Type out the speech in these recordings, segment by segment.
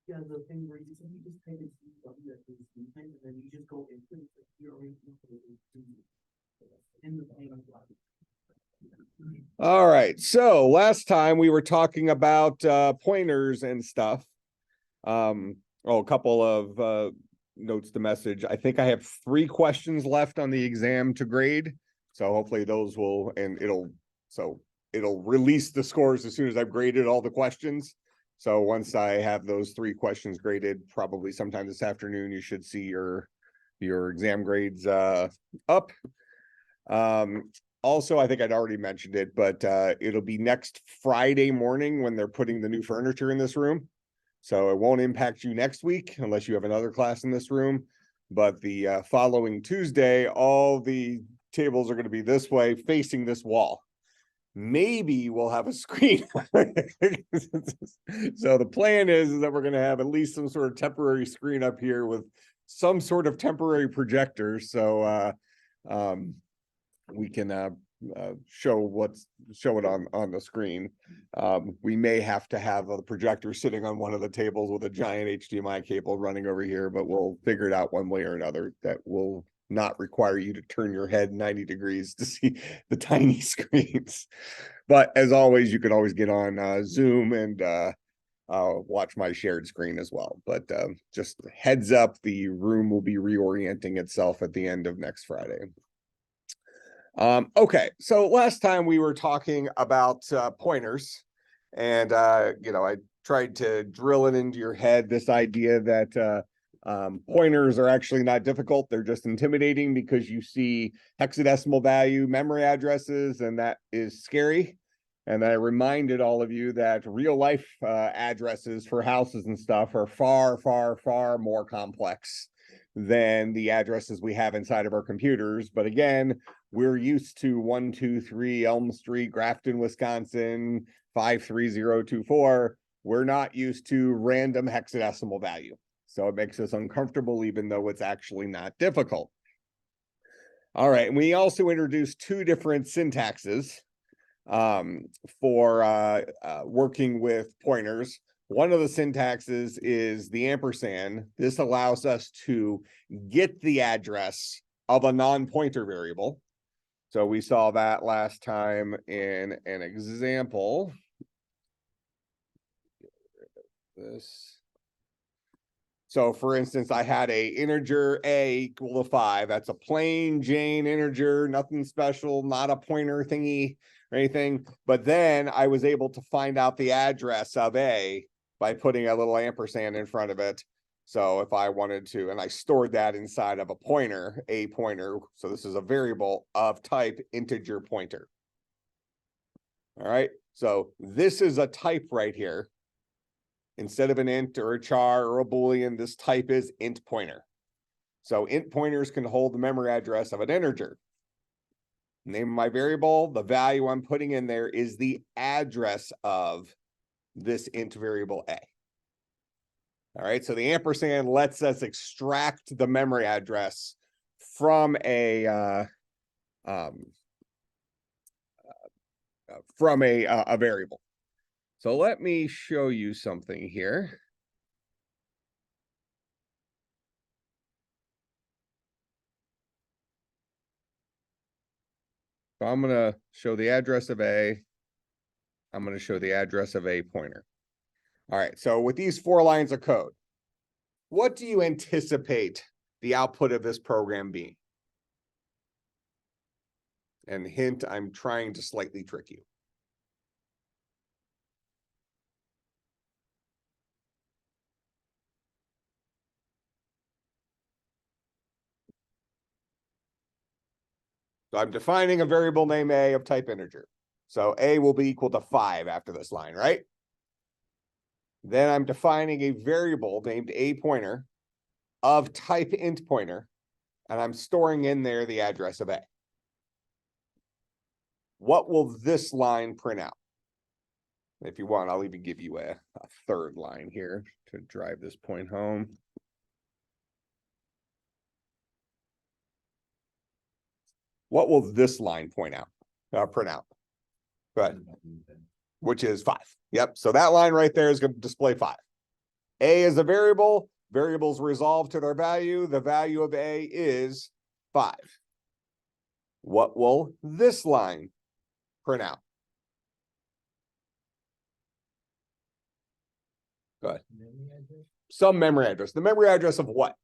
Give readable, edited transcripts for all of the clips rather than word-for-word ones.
Yeah, the thing where you just type in CW at the screen time, and then you just go into it, you're already in the plane of life. All right. So last time we were talking about pointers and stuff. A couple of notes to message. I think I have 3 questions left on the exam to grade. So hopefully those will, and it'll release the scores as soon as I've graded all the questions. So once I have those 3 questions graded, probably sometime this afternoon, you should see your exam grades up. Also, I think I'd already mentioned it, but it'll be next Friday morning when they're putting the new furniture in this room. So it won't impact you next week unless you have another class in this room. But the following Tuesday, all the tables are going to be this way, facing this wall. Maybe we'll have a screen. So the plan is that we're going to have at least some sort of temporary screen up here with some sort of temporary projector. So we can show it on the screen. We may have to have a projector sitting on one of the tables with a giant HDMI cable running over here, but we'll figure it out one way or another that will not require you to turn your head 90 degrees to see the tiny screens. But as always, you can always get on Zoom and watch my shared screen as well. But just heads up, the room will be reorienting itself at the end of next Friday. Okay, so last time we were talking about pointers, and I tried to drill it into your head, this idea that pointers are actually not difficult. They're just intimidating because you see hexadecimal value memory addresses, and that is scary. And I reminded all of you that real life addresses for houses and stuff are far, far, far more complex than the addresses we have inside of our computers. But again, we're used to 123 Elm Street, Grafton, Wisconsin, 53024. We're not used to random hexadecimal value. So it makes us uncomfortable, even though it's actually not difficult. All right, and we also introduced 2 different syntaxes for working with pointers. One of the syntaxes is the ampersand. This allows us to get the address of a non-pointer variable. So we saw that last time in an example. This. So for instance, I had a integer a equal to 5. That's a plain Jane integer, nothing special, not a pointer thingy or anything. But then I was able to find out the address of a by putting a little ampersand in front of it. So if I wanted to, and I stored that inside of a pointer. So this is a variable of type integer pointer. All right, so this is a type right here. Instead of an int or a char or a boolean, this type is int pointer. So int pointers can hold the memory address of an integer. Name of my variable, the value I'm putting in there is the address of this int variable a. All right, so the ampersand lets us extract the memory address from a variable. So let me show you something here. So I'm going to show the address of a. I'm going to show the address of a pointer. All right, so with these 4 lines of code, what do you anticipate the output of this program being? And hint, I'm trying to slightly trick you. So I'm defining a variable named a of type integer. So a will be equal to 5 after this line, right? Then I'm defining a variable named a pointer of type int pointer, and I'm storing in there the address of a. What will this line print out? If you want, I'll even give you a 3rd line here to drive this point home. What will this line print out? Go ahead. Which is 5. Yep. So that line right there is going to display 5. A is a variable. Variables resolve to their value. The value of A is 5. What will this line print out? Go ahead. Memory address, Some memory address. The memory address of what?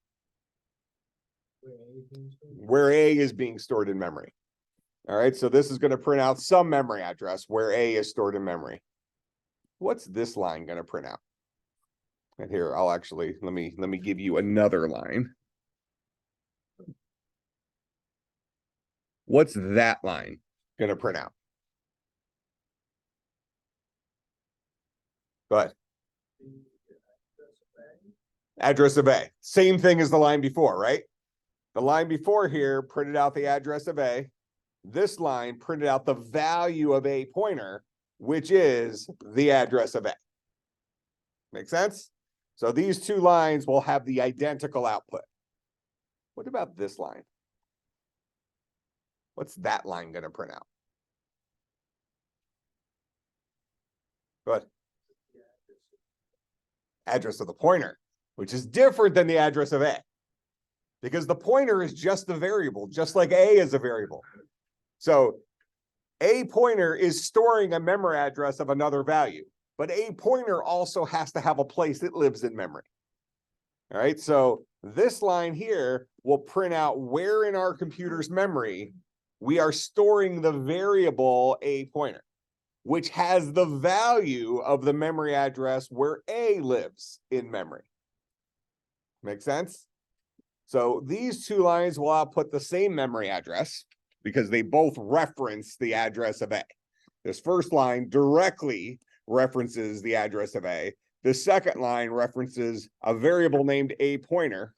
where A is being stored. Where A is being stored in memory. All right, so this is going to print out some memory address where A is stored in memory. What's this line going to print out? And here, I'll actually, let me give you another line. What's that line going to print out? Go ahead. Address of A. Same thing as the line before, right? The line before here printed out the address of A. This line printed out the value of a pointer, which is the address of A. Make sense? So these two lines will have the identical output. What about this line? What's that line going to print out? Go ahead. Address of the pointer, which is different than the address of A. Because the pointer is just the variable, just like A is a variable. So a pointer is storing a memory address of another value, but a pointer also has to have a place it lives in memory. All right, so this line here will print out where in our computer's memory we are storing the variable a pointer, which has the value of the memory address where A lives in memory. Make sense? So these two lines will output the same memory address because they both reference the address of A. This first line directly references the address of A. The second line references a variable named a pointer,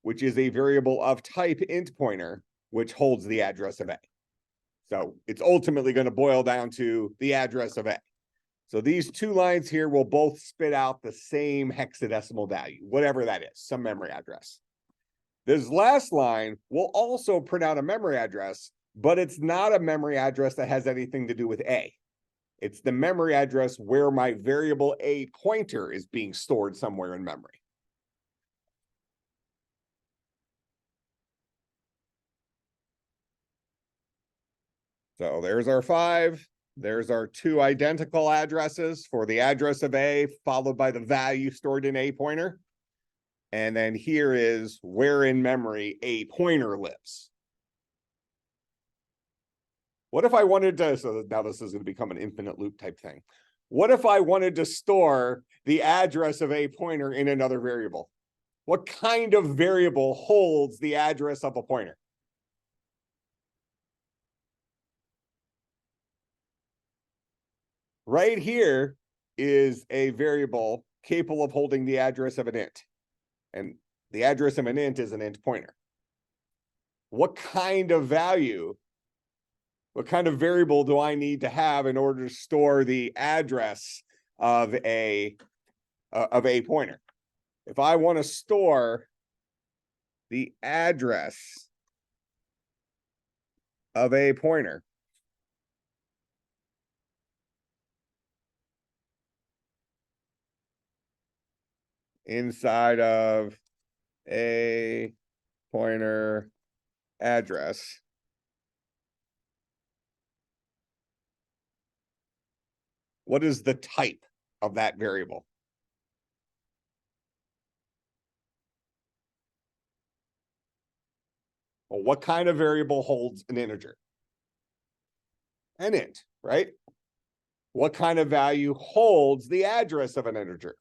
which is a variable of type int pointer, which holds the address of A. So it's ultimately going to boil down to the address of A. So these two lines here will both spit out the same hexadecimal value, whatever that is, some memory address. This last line will also print out a memory address, but it's not a memory address that has anything to do with A. It's the memory address where my variable a pointer is being stored somewhere in memory. So there's our 5. There's our 2 identical addresses for the address of A, followed by the value stored in a pointer. And then here is where in memory a pointer lives. What if I wanted to, so now this is going to become an infinite loop type thing. What if I wanted to store the address of a pointer in another variable? What kind of variable holds the address of a pointer? Right here is a variable capable of holding the address of an int. And the address of an int is an int pointer. What kind of value, what kind of variable do I need to have in order to store the address of a pointer? If I want to store the address of a pointer, inside of a pointer address, what is the type of that variable? Well, what kind of variable holds an integer? An int, right? What kind of value holds the address of an integer?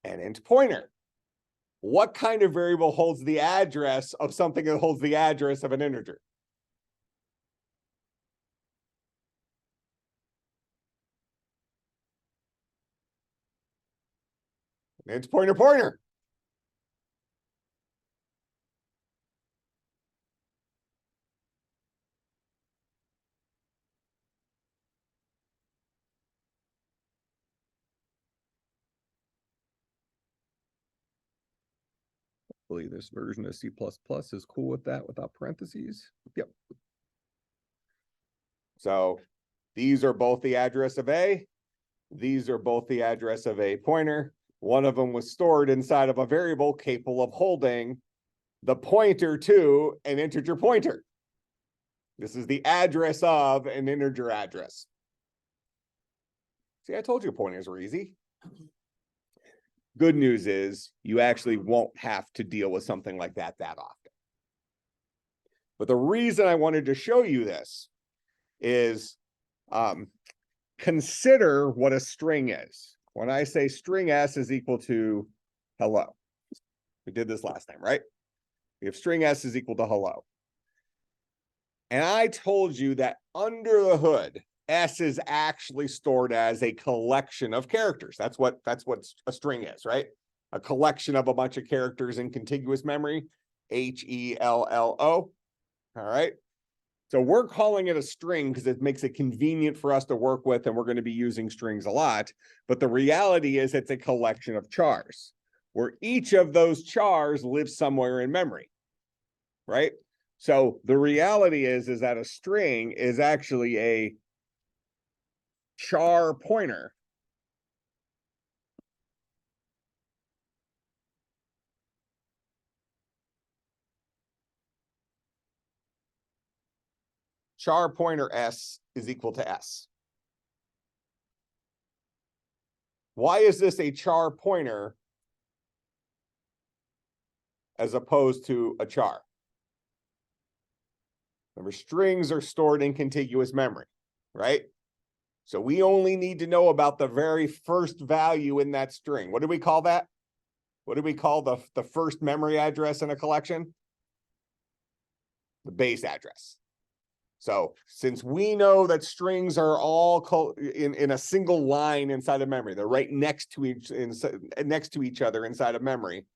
An int pointer. What kind of variable holds the address of something that holds the address of an integer? An int pointer pointer. Hopefully this version of C++ is cool with that without parentheses. Yep. So these are both the address of A. These are both the address of a pointer. One of them was stored inside of a variable capable of holding the pointer to an integer pointer. This is the address of an integer address. See, I told you pointers were easy. Good news is you actually won't have to deal with something like that often. But the reason I wanted to show you this is consider what a string is. When I say string S is equal to hello, we did this last time, right? We have string S is equal to hello. And I told you that under the hood, S is actually stored as a collection of characters. That's what a string is, right? A collection of a bunch of characters in contiguous memory, HELLO. All right. So we're calling it a string because it makes it convenient for us to work with, and we're going to be using strings a lot. But the reality is it's a collection of chars, where each of those chars lives somewhere in memory, right? So the reality is that a string is actually a char pointer. Char pointer S is equal to S. Why is this a char pointer as opposed to a char? Remember, strings are stored in contiguous memory, right? So we only need to know about the very first value in that string. What do we call that? What do we call the first memory address in a collection? The base address. So since we know that strings are all in a single line inside of memory, they're right next to each other inside of memory,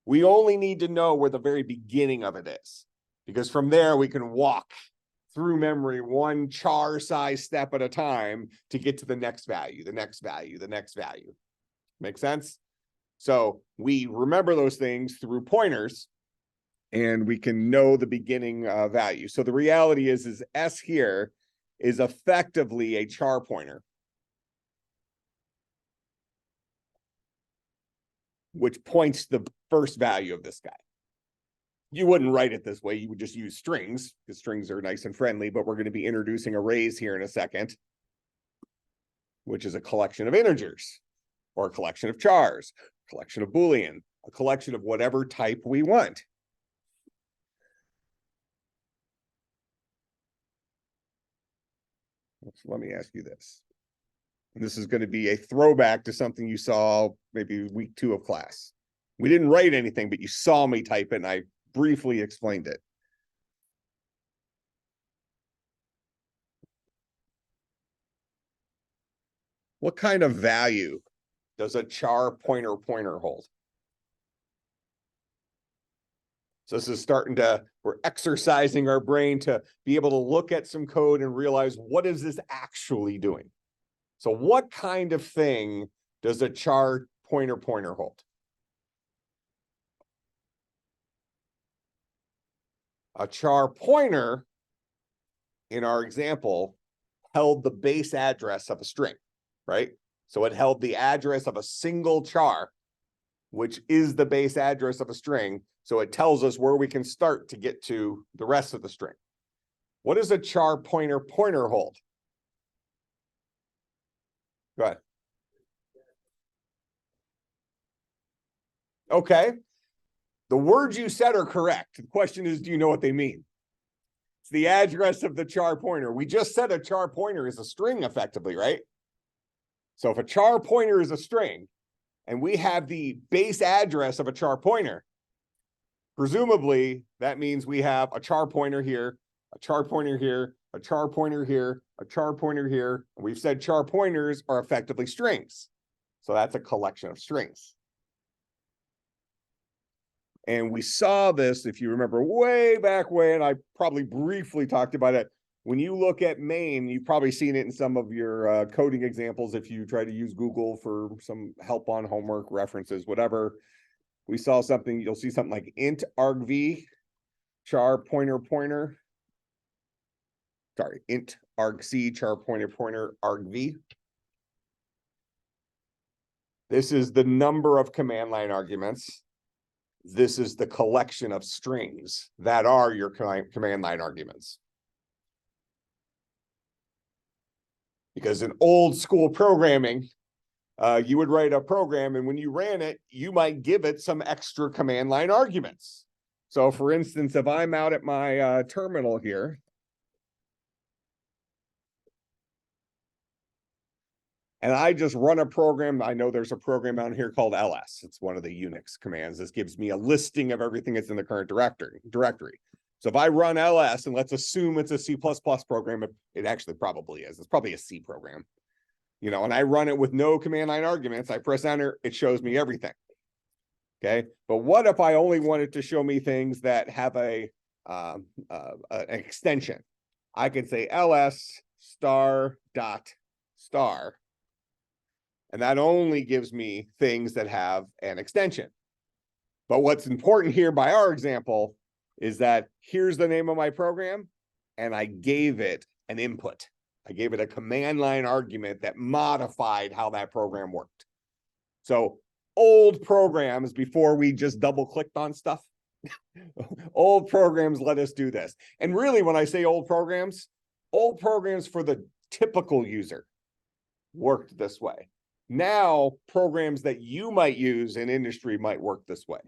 we only need to know where the very beginning of it is, because from there we can walk through memory one char size step at a time to get to the next value, the next value, the next value. Make sense? So we remember those things through pointers, and we can know the beginning value. So the reality is S here is effectively a char pointer, which points to the first value of this guy. You wouldn't write it this way. You would just use strings, because strings are nice and friendly, but we're going to be introducing arrays here in a second, which is a collection of integers, or a collection of chars, a collection of Boolean, a collection of whatever type we want. So let me ask you this. And this is going to be a throwback to something you saw maybe week 2 of class. We didn't write anything, but you saw me type it, and I briefly explained it. What kind of value does a char pointer hold? So this is starting to, we're exercising our brain to be able to look at some code and realize, what is this actually doing? So what kind of thing does a char pointer hold? A char pointer, in our example, held the base address of a string, right? So it held the address of a single char, which is the base address of a string. So it tells us where we can start to get to the rest of the string. What does a char pointer hold? Go ahead. Okay. The words you said are correct. The question is, do you know what they mean? It's the address of the char pointer. We just said a char pointer is a string effectively, right? So if a char pointer is a string and we have the base address of a char pointer, presumably that means we have a char pointer here, a char pointer here, a char pointer here, a char pointer here. And we've said char pointers are effectively strings. So that's a collection of strings. And we saw this, if you remember, way back when, I probably briefly talked about it. When you look at main, you've probably seen it in some of your coding examples if you try to use Google for some help on homework, references, whatever. We saw something, you'll see something like int argv, char pointer, sorry, int argc, char pointer argv. This is the number of command line arguments. This is the collection of strings that are your command line arguments. Because in old school programming, you would write a program, and when you ran it, you might give it some extra command line arguments. So for instance, if I'm out at my terminal here, and I just run a program, I know there's a program out here called ls. It's one of the Unix commands. This gives me a listing of everything that's in the current directory. So if I run ls, and let's assume it's a C++ program, it actually probably is. It's probably a C program. You know, and I run it with no command line arguments. I press enter, it shows me everything. Okay, but what if I only wanted to show me things that have an extension? I could say ls star dot star, and that only gives me things that have an extension. But what's important here by our example is that here's the name of my program, and I gave it an input. I gave it a command line argument that modified how that program worked. So old programs, before we just double clicked on stuff, old programs let us do this. And really, when I say old programs for the typical user worked this way. Now, programs that you might use in industry might work this way.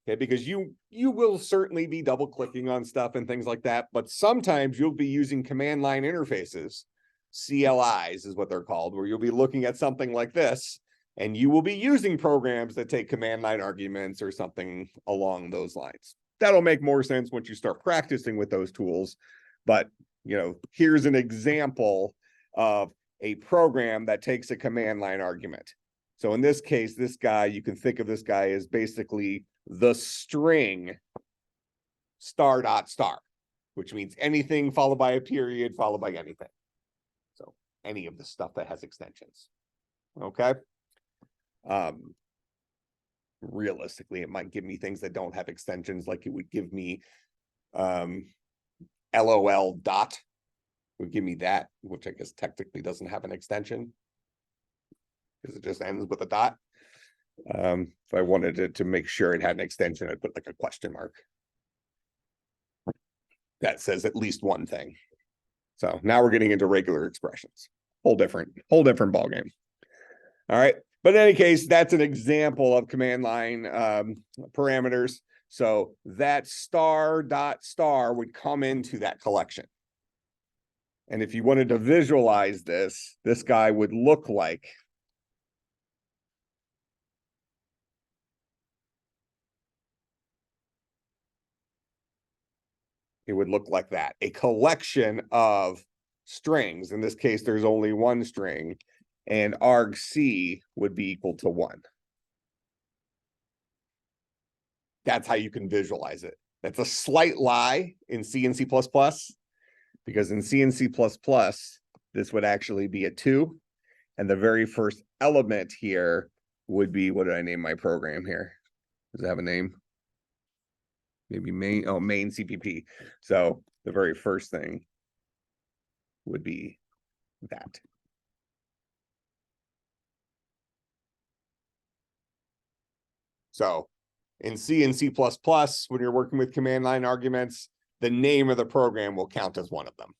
Okay, because you will certainly be double clicking on stuff and things like that, but sometimes you'll be using command line interfaces, CLIs is what they're called, where you'll be looking at something like this, and you will be using programs that take command line arguments or something along those lines. That'll make more sense once you start practicing with those tools. But, you know, here's an example of a program that takes a command line argument. So in this case, this guy, you can think of this guy as basically the string star dot star, which means anything followed by a period followed by anything. So any of the stuff that has extensions. Okay. Realistically, it might give me things that don't have extensions, like it would give me LOL dot would give me that, which I guess technically doesn't have an extension because it just ends with a dot. If I wanted it to make sure it had an extension, I'd put like a question mark. That says at least one thing. So now we're getting into regular expressions. Whole different ballgame. All right. But in any case, that's an example of command line parameters. So that star dot star would come into that collection. And if you wanted to visualize this, this guy would look like it would look like that, a collection of strings. In this case, there's only one string, and argc would be equal to 1. That's how you can visualize it. That's a slight lie in C and C++, because in C and C++, this would actually be a 2. And the very first element here would be, what did I name my program here? Does it have a name? Maybe main, oh, main CPP. So the very first thing would be that. So in C and C++, when you're working with command line arguments, the name of the program will count as one of them.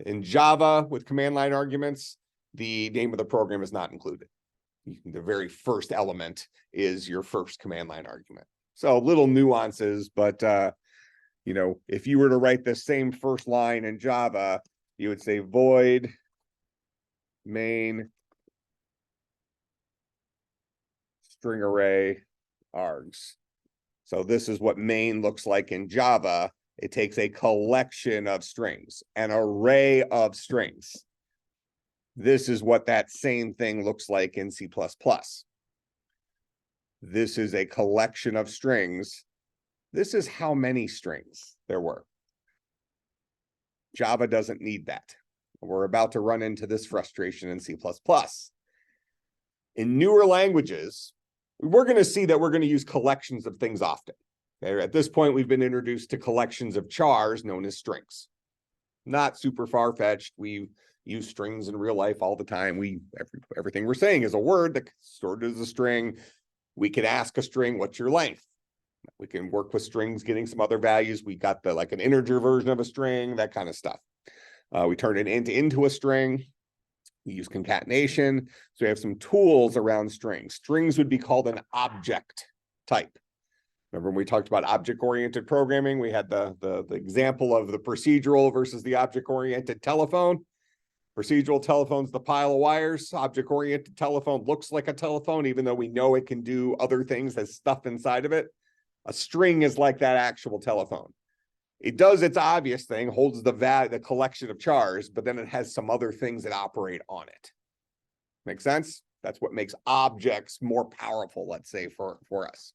In Java, with command line arguments, the name of the program is not included. The very first element is your first command line argument. So little nuances, but you know, if you were to write the same first line in Java, you would say void main string array args. So this is what main looks like in Java. It takes a collection of strings, an array of strings. This is what that same thing looks like in C++. This is a collection of strings. This is how many strings there were. Java doesn't need that. We're about to run into this frustration in C++. In newer languages, we're going to see that we're going to use collections of things often. Okay? At this point, we've been introduced to collections of chars known as strings. Not super far-fetched. We use strings in real life all the time. Everything we're saying is a word that's stored as a string. We could ask a string, what's your length? We can work with strings, getting some other values. We got like an integer version of a string, that kind of stuff. We turn it into a string. We use concatenation. So we have some tools around strings. Strings would be called an object type. Remember when we talked about object-oriented programming, we had the example of the procedural versus the object-oriented telephone. Procedural telephone's the pile of wires. Object-oriented telephone looks like a telephone, even though we know it can do other things, has stuff inside of it. A string is like that actual telephone. It does its obvious thing, holds the collection of chars, but then it has some other things that operate on it. Make sense? That's what makes objects more powerful, let's say, for us.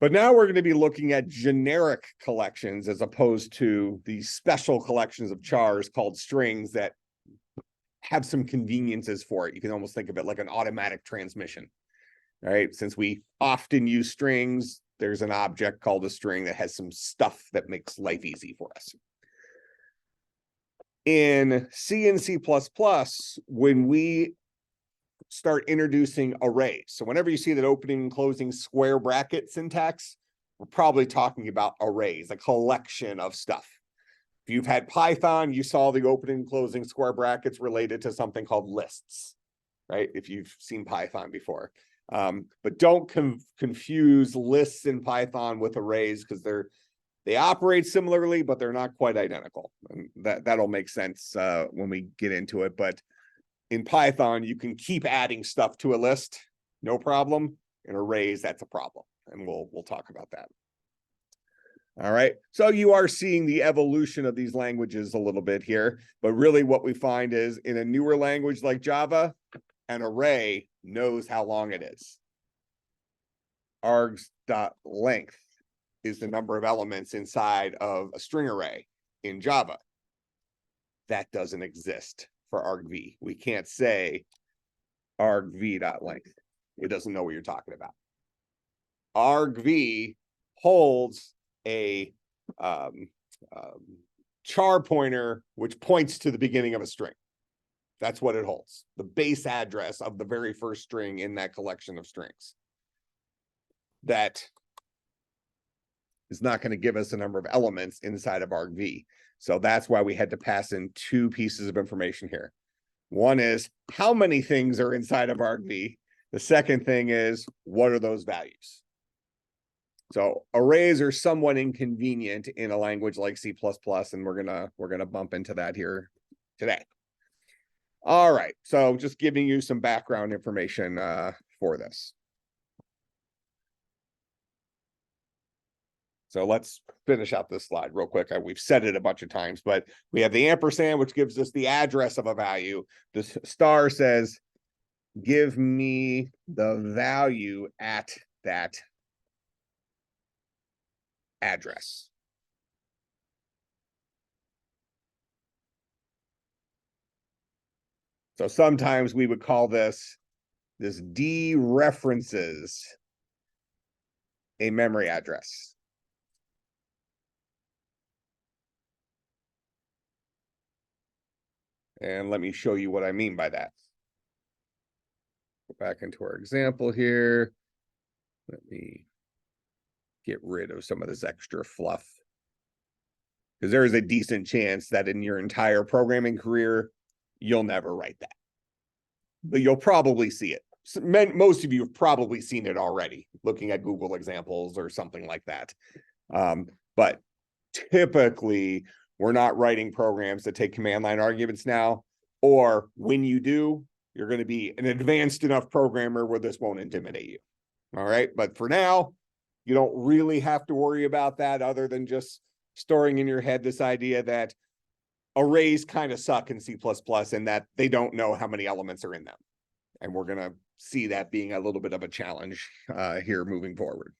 But now we're going to be looking at generic collections as opposed to these special collections of chars called strings that have some conveniences for it. You can almost think of it like an automatic transmission, right? Since we often use strings, there's an object called a string that has some stuff that makes life easy for us. In C and C++, when we start introducing arrays, so whenever you see that opening and closing square bracket syntax, we're probably talking about arrays, a collection of stuff. If you've had Python, you saw the opening and closing square brackets related to something called lists, right? If you've seen Python before. But don't confuse lists in Python with arrays, because they operate similarly, but they're not quite identical. And that'll make sense when we get into it. But in Python, you can keep adding stuff to a list, no problem. In arrays, that's a problem, and we'll talk about that. All right, so you are seeing the evolution of these languages a little bit here, but really what we find is in a newer language like Java, an array knows how long it is. Args.length is the number of elements inside of a string array in Java. That doesn't exist for argv. We can't say argv.length. It doesn't know what you're talking about. Argv holds a char pointer which points to the beginning of a string. That's what it holds, the base address of the very first string in that collection of strings. That is not going to give us a number of elements inside of argv. So that's why we had to pass in two pieces of information here. One is how many things are inside of argv. The second thing is what are those values. So arrays are somewhat inconvenient in a language like C++, and we're gonna bump into that here today. All right, so just giving you some background information for this. So let's finish out this slide real quick. We've said it a bunch of times, but we have the ampersand, which gives us the address of a value. The star says, give me the value at that address. So sometimes we would call this dereferences a memory address. And let me show you what I mean by that. Go back into our example here. Let me get rid of some of this extra fluff, because there is a decent chance that in your entire programming career, you'll never write that. But you'll probably see it. Most of you have probably seen it already, looking at Google examples or something like that. But typically, we're not writing programs that take command line arguments now, or when you do, you're going to be an advanced enough programmer where this won't intimidate you. All right, but for now, you don't really have to worry about that, other than just storing in your head this idea that arrays kind of suck in C++ and that they don't know how many elements are in them. And we're going to see that being a little bit of a challenge here moving forward.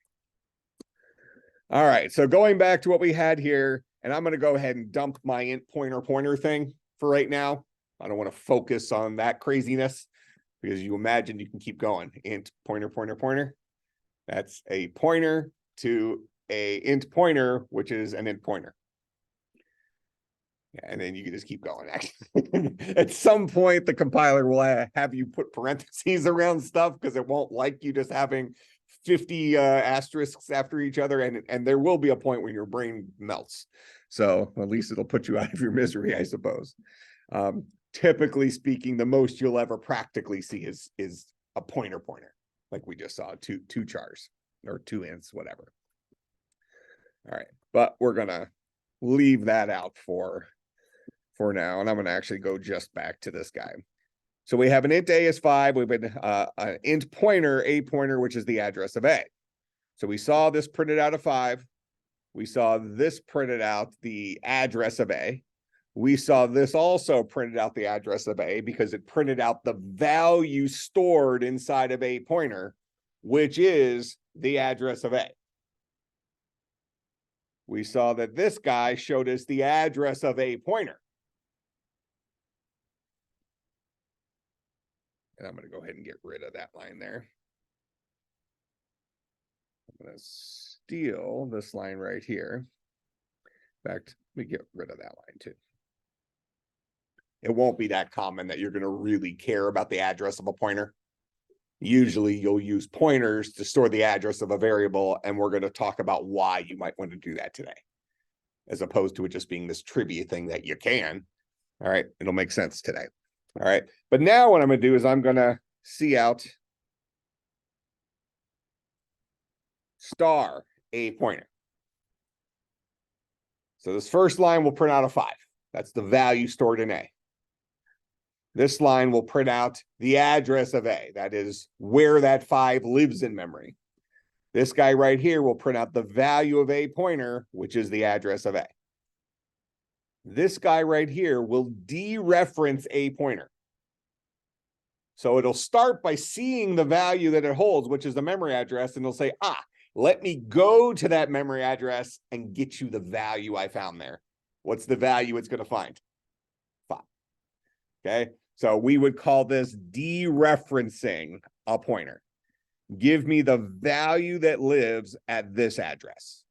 All right, so going back to what we had here, and I'm going to go ahead and dump my int pointer thing for right now. I don't want to focus on that craziness, because you imagine you can keep going. Int pointer. That's a pointer to a int pointer, which is an int pointer. And then you can just keep going. At some point, the compiler will have you put parentheses around stuff because it won't like you just having 50 asterisks after each other. And there will be a point when your brain melts. So at least it'll put you out of your misery, I suppose. Typically speaking, the most you'll ever practically see is a pointer, like we just saw, two chars or 2 ints, whatever. All right, but we're gonna leave that out for now, and I'm gonna actually go just back to this guy. So we have an int a is 5. We've been an int pointer, a pointer, which is the address of a. So we saw this printed out of 5. We saw this printed out the address of a. We saw this also printed out the address of a because it printed out the value stored inside of a pointer, which is the address of a. We saw that this guy showed us the address of a pointer. And I'm going to go ahead and get rid of that line there. I'm going to steal this line right here. In fact, let me get rid of that line too. It won't be that common that you're going to really care about the address of a pointer. Usually you'll use pointers to store the address of a variable, and we're going to talk about why you might want to do that today, as opposed to it just being this trivia thing that you can. All right, it'll make sense today. All right, but now what I'm going to do is I'm going to see out star a pointer. So this first line will print out a 5. That's the value stored in a. This line will print out the address of a. That is where that 5 lives in memory. This guy right here will print out the value of a pointer, which is the address of a. This guy right here will dereference a pointer. So it'll start by seeing the value that it holds, which is the memory address, and it'll say, let me go to that memory address and get you the value I found there. What's the value it's going to find? 5. Okay, so we would call this dereferencing a pointer. Give me the value that lives at this address.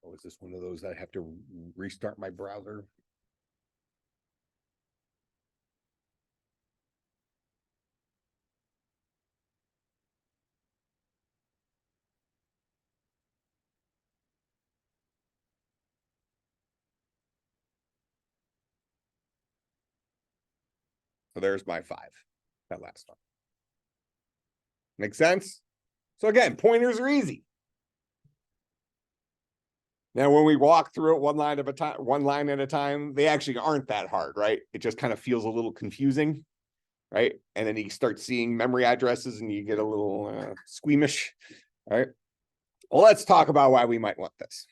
Oh, is this one of those that I have to restart my browser? So there's my 5, that last one. Make sense? So again, pointers are easy. Now, when we walk through it one line at a time, they actually aren't that hard, right? It just kind of feels a little confusing, right? And then you start seeing memory addresses and you get a little squeamish, right? Well, let's talk about why we might want this.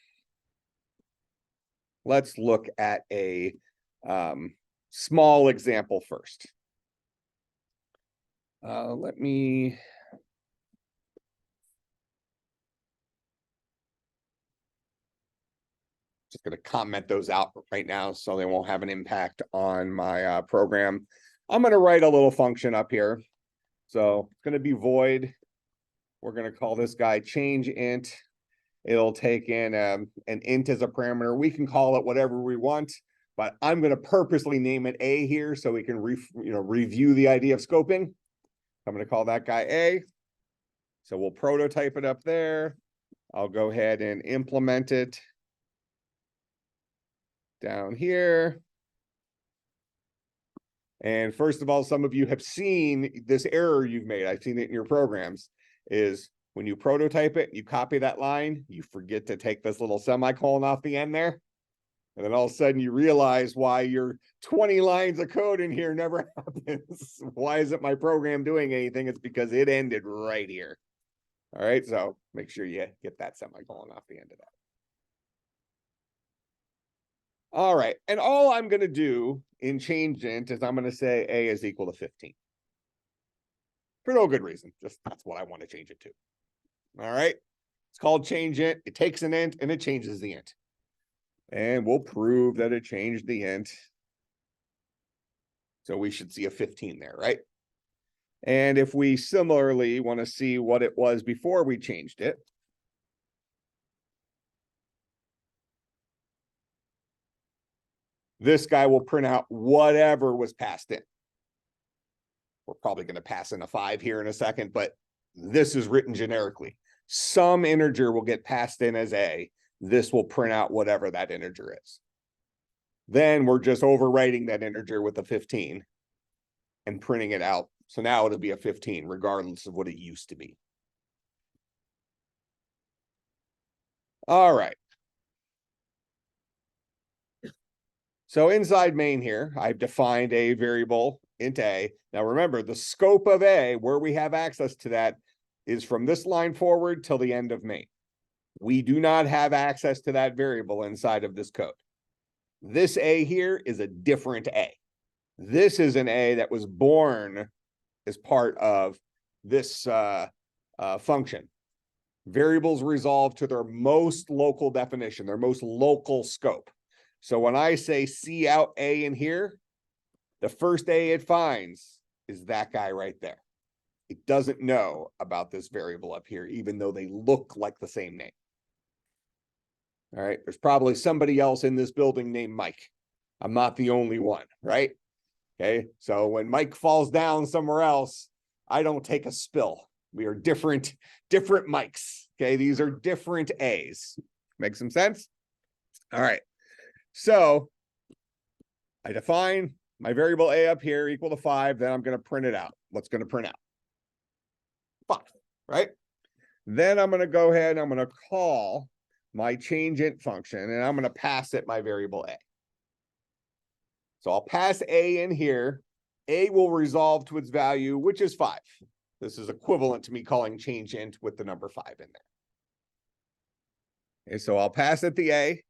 Let's look at a small example first. Let me just going to comment those out right now so they won't have an impact on my program. I'm going to write a little function up here. So it's going to be void. We're going to call this guy change int. It'll take in an int as a parameter. We can call it whatever we want, but I'm going to purposely name it a here so we can review the idea of scoping. I'm going to call that guy a. So we'll prototype it up there. I'll go ahead and implement it down here. And first of all, some of you have seen this error you've made. I've seen it in your programs, is when you prototype it, you copy that line, you forget to take this little semicolon off the end there. And then all of a sudden you realize why your 20 lines of code in here never happens. Why isn't my program doing anything? It's because it ended right here. All right, so make sure you get that semicolon off the end of that. All right, and all I'm going to do in change int is I'm going to say a is equal to 15. For no good reason, just that's what I want to change it to. All right, it's called change int. It takes an int and it changes the int. And we'll prove that it changed the int. So we should see a 15 there, right? And if we similarly want to see what it was before we changed it, this guy will print out whatever was passed in. We're probably going to pass in a 5 here in a second, but this is written generically. Some integer will get passed in as A. This will print out whatever that integer is. Then we're just overwriting that integer with a 15 and printing it out. So now it'll be a 15, regardless of what it used to be. All right. So inside main here, I've defined a variable int A. Now remember, the scope of A, where we have access to that, is from this line forward till the end of main. We do not have access to that variable inside of this code. This A here is a different A. This is an A that was born as part of this function. Variables resolve to their most local definition, their most local scope. So when I say see out A in here, the first A it finds is that guy right there. It doesn't know about this variable up here, even though they look like the same name. All right, there's probably somebody else in this building named Mike. I'm not the only one, right? Okay, so when Mike falls down somewhere else, I don't take a spill. We are different Mikes. Okay, these are different A's. Make some sense? All right. So I define my variable A up here equal to 5, then I'm going to print it out. What's going to print out? 5, right? Then I'm going to go ahead and I'm going to call my change int function, and I'm going to pass it my variable A. So I'll pass A in here. A will resolve to its value, which is 5. This is equivalent to me calling change int with the number 5 in there. Okay, so I'll pass it the A.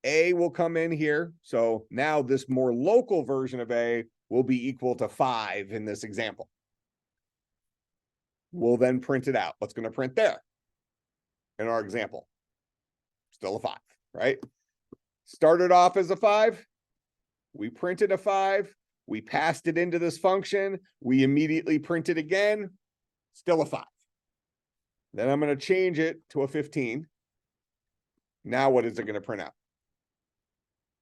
A will come in here. So now this more local version of A will be equal to 5 in this example. We'll then print it out. What's going to print there in our example? Still a 5, right? Started off as a 5. We printed a 5. We passed it into this function. We immediately print it again. Still a 5. Then I'm going to change it to a 15. Now what is it going to print out?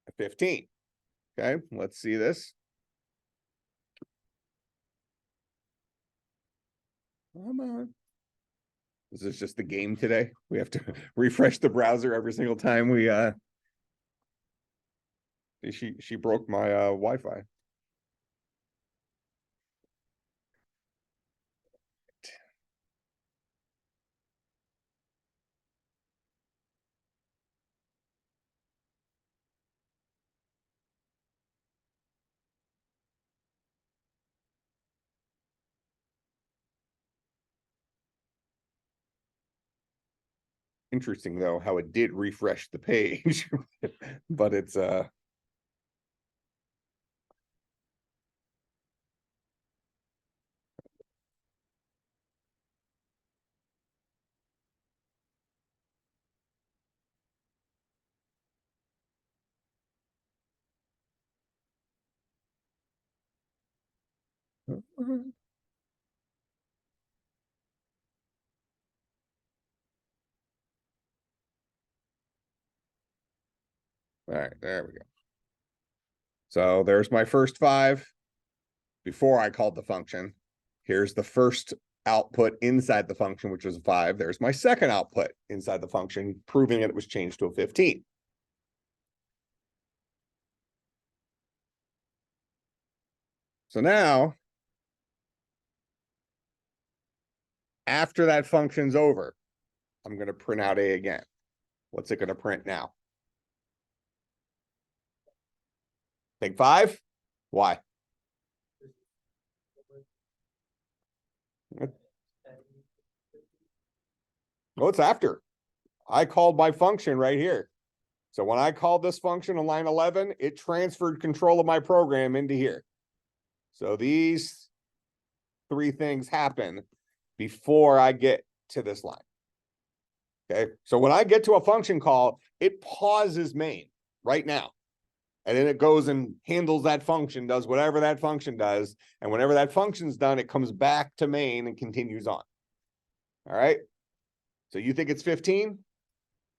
A 15. Okay, let's see this. Come on. Is this just the game today? We have to refresh the browser every single time we she broke my Wi-Fi. Interesting though how it did refresh the page, but it's all right, there we go. So there's my first 5 before I called the function. Here's the first output inside the function, which was a 5. There's my second output inside the function, proving that it was changed to a 15. So now, after that function's over, I'm going to print out A again. What's it going to print now? Big 5? Why? Well, it's after. I called my function right here. So when I called this function on line 11, it transferred control of my program into here. So these 3 things happen before I get to this line. Okay, so when I get to a function call, it pauses main right now. And then it goes and handles that function, does whatever that function does. And whenever that function's done, it comes back to main and continues on. All right. So you think it's 15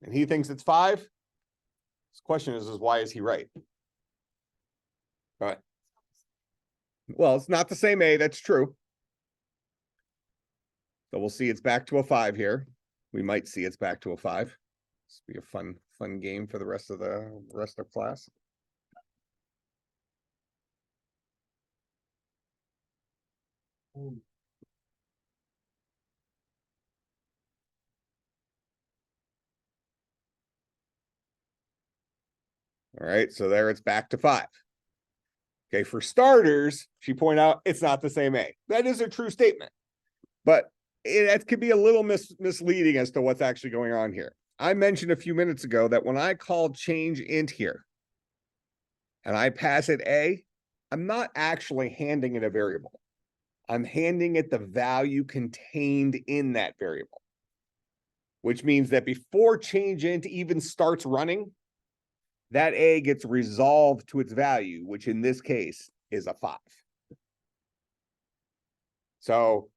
and he thinks it's 5. This question is why is he right? All right. Well, it's not the same A. That's true. So we'll see it's back to a 5 here. We might see it's back to a 5. This will be a fun game for the rest of class. Oh, All right, so there it's back to 5. Okay, for starters, she pointed out it's not the same A. That is a true statement, but it could be a little misleading as to what's actually going on here. I mentioned a few minutes ago that when I call change int here and I pass it A, I'm not actually handing it a variable. I'm handing it the value contained in that variable, which means that before change int even starts running, that A gets resolved to its value, which in this case is a 5. So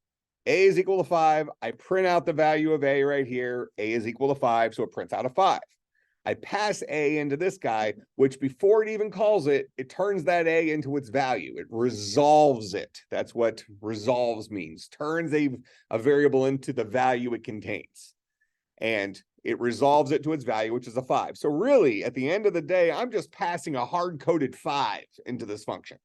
A is equal to 5. I print out the value of A right here. A is equal to 5, so it prints out a 5. I pass A into this guy, which before it even calls it, it turns that A into its value. It resolves it. That's what resolves means. Turns a variable into the value it contains. And it resolves it to its value, which is a 5. So really, at the end of the day, I'm just passing a hard-coded 5 into this function.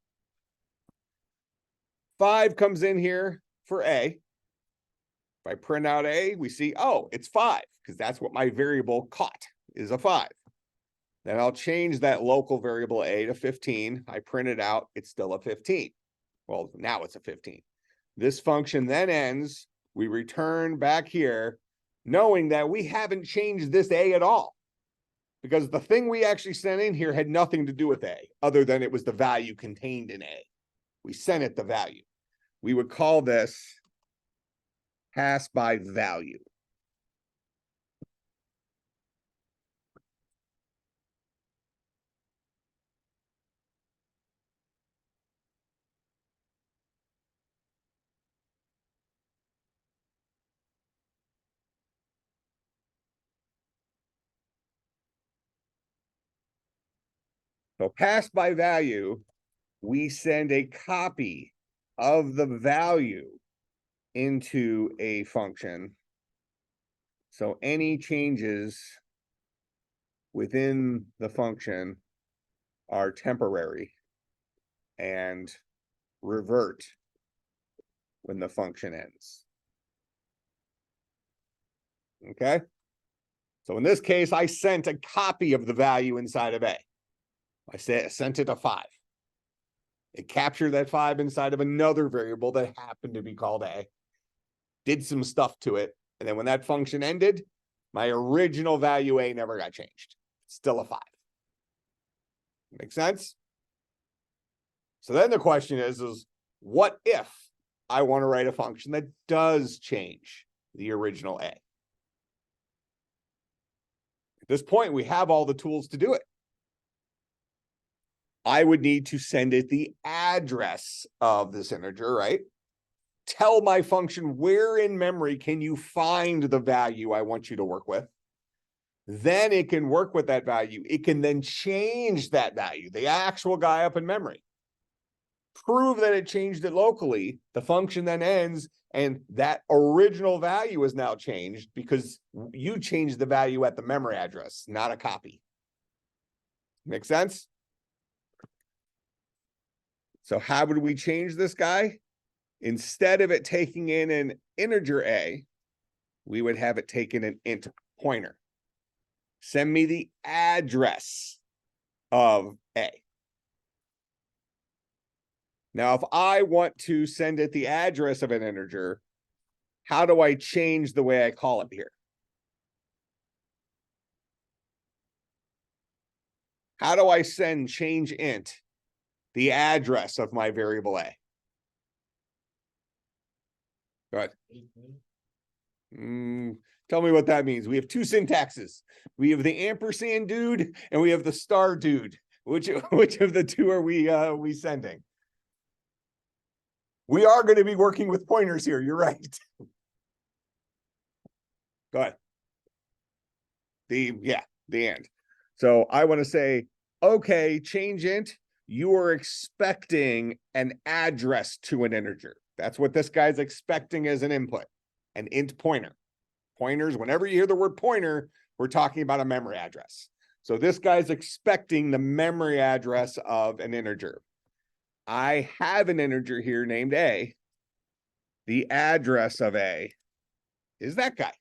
5 comes in here for A. If I print out A, we see, oh, it's 5, because that's what my variable caught, is a 5. Then I'll change that local variable A to 15. I print it out, it's still a 15. Well, now it's a 15. This function then ends. We return back here, knowing that we haven't changed this A at all, because the thing we actually sent in here had nothing to do with A, other than it was the value contained in A. We sent it the value. We would call this pass by value. So pass by value, we send a copy of the value into a function. So any changes within the function are temporary and revert when the function ends. Okay. So in this case, I sent a copy of the value inside of A. I sent it a 5. It captured that 5 inside of another variable that happened to be called A, did some stuff to it, and then when that function ended, my original value A never got changed. It's still a 5. Make sense? So then the question is what if I want to write a function that does change the original A? At this point, we have all the tools to do it. I would need to send it the address of this integer, right? Tell my function where in memory can you find the value I want you to work with. Then it can work with that value. It can then change that value, the actual guy up in memory. Prove that it changed it locally. The function then ends, and that original value is now changed because you changed the value at the memory address, not a copy. Make sense? So how would we change this guy? Instead of it taking in an integer A, we would have it take in an int pointer. Send me the address of A. Now, if I want to send it the address of an integer, how do I change the way I call it here? How do I send change int the address of my variable A? Go ahead. Tell me what that means. We have two syntaxes. We have the ampersand dude and we have the star dude. Which of the two are we sending? We are going to be working with pointers here. You're right. Go ahead. The end. So I want to say, okay, change int. You are expecting an address to an integer. That's what this guy's expecting as an input, an int pointer. Pointers, whenever you hear the word pointer, we're talking about a memory address. So this guy's expecting the memory address of an integer. I have an integer here named A. The address of A is that guy.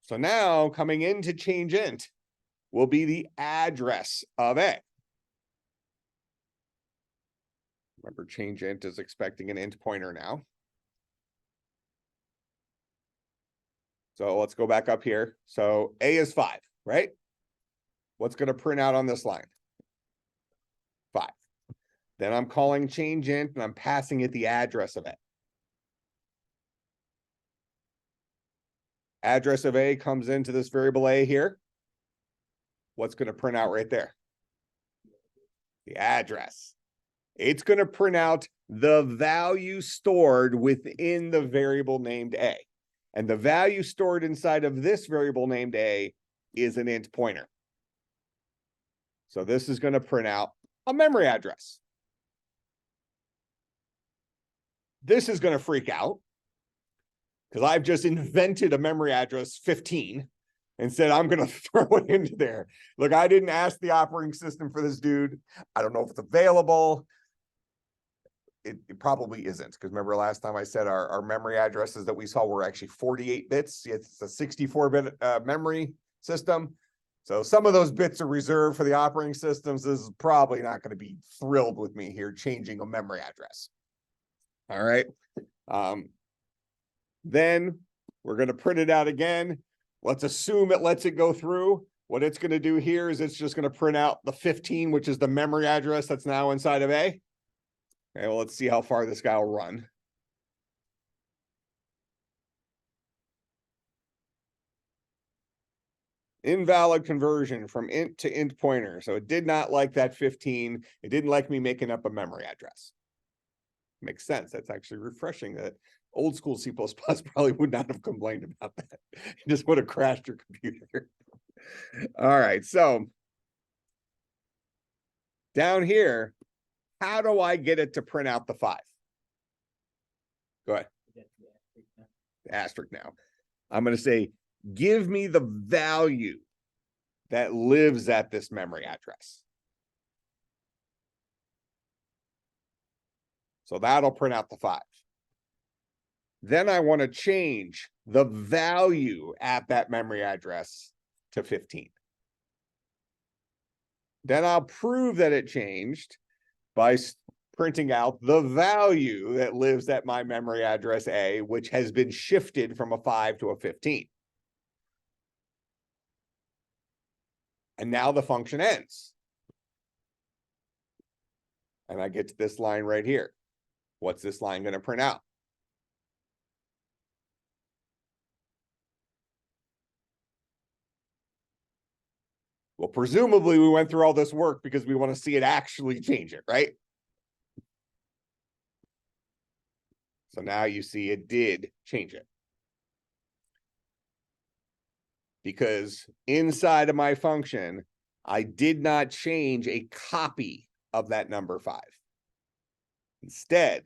So now coming into change int will be the address of A. Remember, change int is expecting an int pointer now. So let's go back up here. So A is 5, right? What's going to print out on this line? 5. Then I'm calling change int and I'm passing it the address of A. Address of A comes into this variable A here. What's going to print out right there? The address. It's going to print out the value stored within the variable named A. And the value stored inside of this variable named A is an int pointer. So this is going to print out a memory address. This is going to freak out because I've just invented a memory address 15 and said, I'm going to throw it into there. Look, I didn't ask the operating system for this dude. I don't know if it's available. It probably isn't, because remember last time I said our memory addresses that we saw were actually 48 bits. It's a 64-bit memory system. So some of those bits are reserved for the operating systems. This is probably not going to be thrilled with me here changing a memory address. All right. Then we're going to print it out again. Let's assume it lets it go through. What it's going to do here is it's just going to print out the 15, which is the memory address that's now inside of A. Okay, well, let's see how far this guy will run. Invalid conversion from int to int pointer. So it did not like that 15. It didn't like me making up a memory address. Makes sense. That's actually refreshing. That old school C++ probably would not have complained about that. It just would have crashed your computer. All right, so down here, how do I get it to print out the 5? Go ahead. The asterisk now. I'm going to say, give me the value that lives at this memory address. So that'll print out the 5. Then I want to change the value at that memory address to 15. Then I'll prove that it changed by printing out the value that lives at my memory address A, which has been shifted from a 5 to a 15. And now the function ends. And I get to this line right here. What's this line going to print out? Well, presumably we went through all this work because we want to see it actually change it, right? So now you see it did change it. Because inside of my function, I did not change a copy of that number 5. Instead,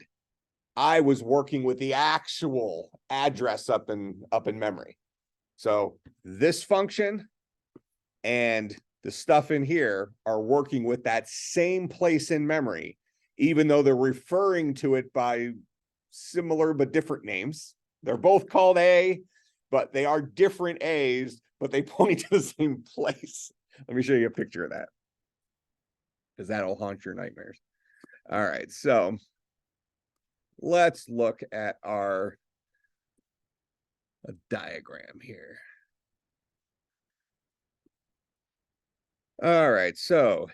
I was working with the actual address up in memory. So this function and the stuff in here are working with that same place in memory, even though they're referring to it by similar but different names. They're both called A, but they are different A's, but they point to the same place. Let me show you a picture of that, because that'll haunt your nightmares. All right, so let's look at our diagram here. All right, so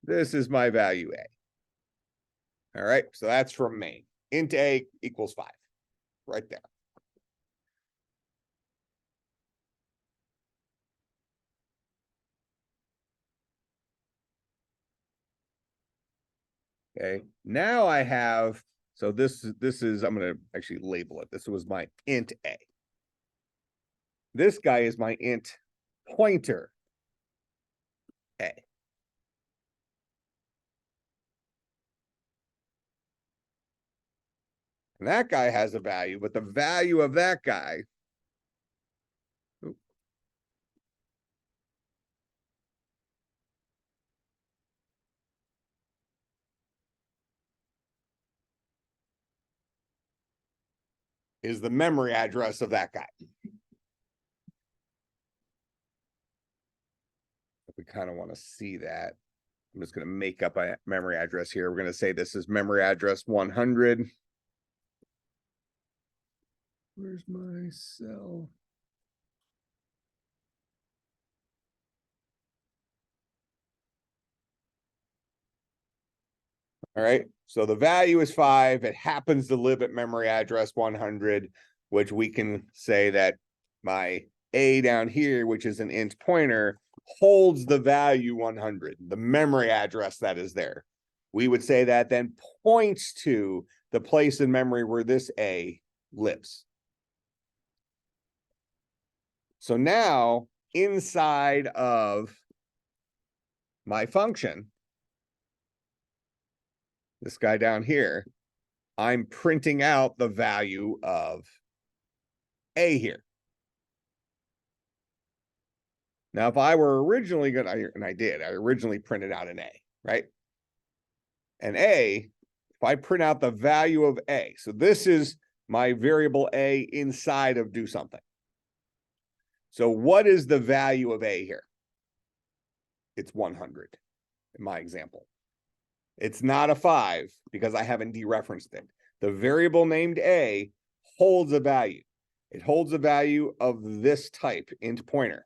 this is my value A. All right, so that's from main. Int A equals 5, right there. Okay, now I have, so this is, I'm going to actually label it. This was my int A. This guy is my int pointer A. And that guy has a value, but the value of that guy is the memory address of that guy. If we kind of want to see that, I'm just going to make up a memory address here. We're going to say this is memory address 100. Where's my cell? All right, so the value is 5. It happens to live at memory address 100, which we can say that my A down here, which is an int pointer, holds the value 100, the memory address that is there. We would say that then points to the place in memory where this A lives. So now inside of my function, this guy down here, I'm printing out the value of A here. Now, if I were originally going to, and I did, I originally printed out an A, right? An A, if I print out the value of A, so this is my variable A inside of do something. So what is the value of A here? It's 100 in my example. It's not a 5 because I haven't dereferenced it. The variable named A holds a value. It holds a value of this type, int pointer.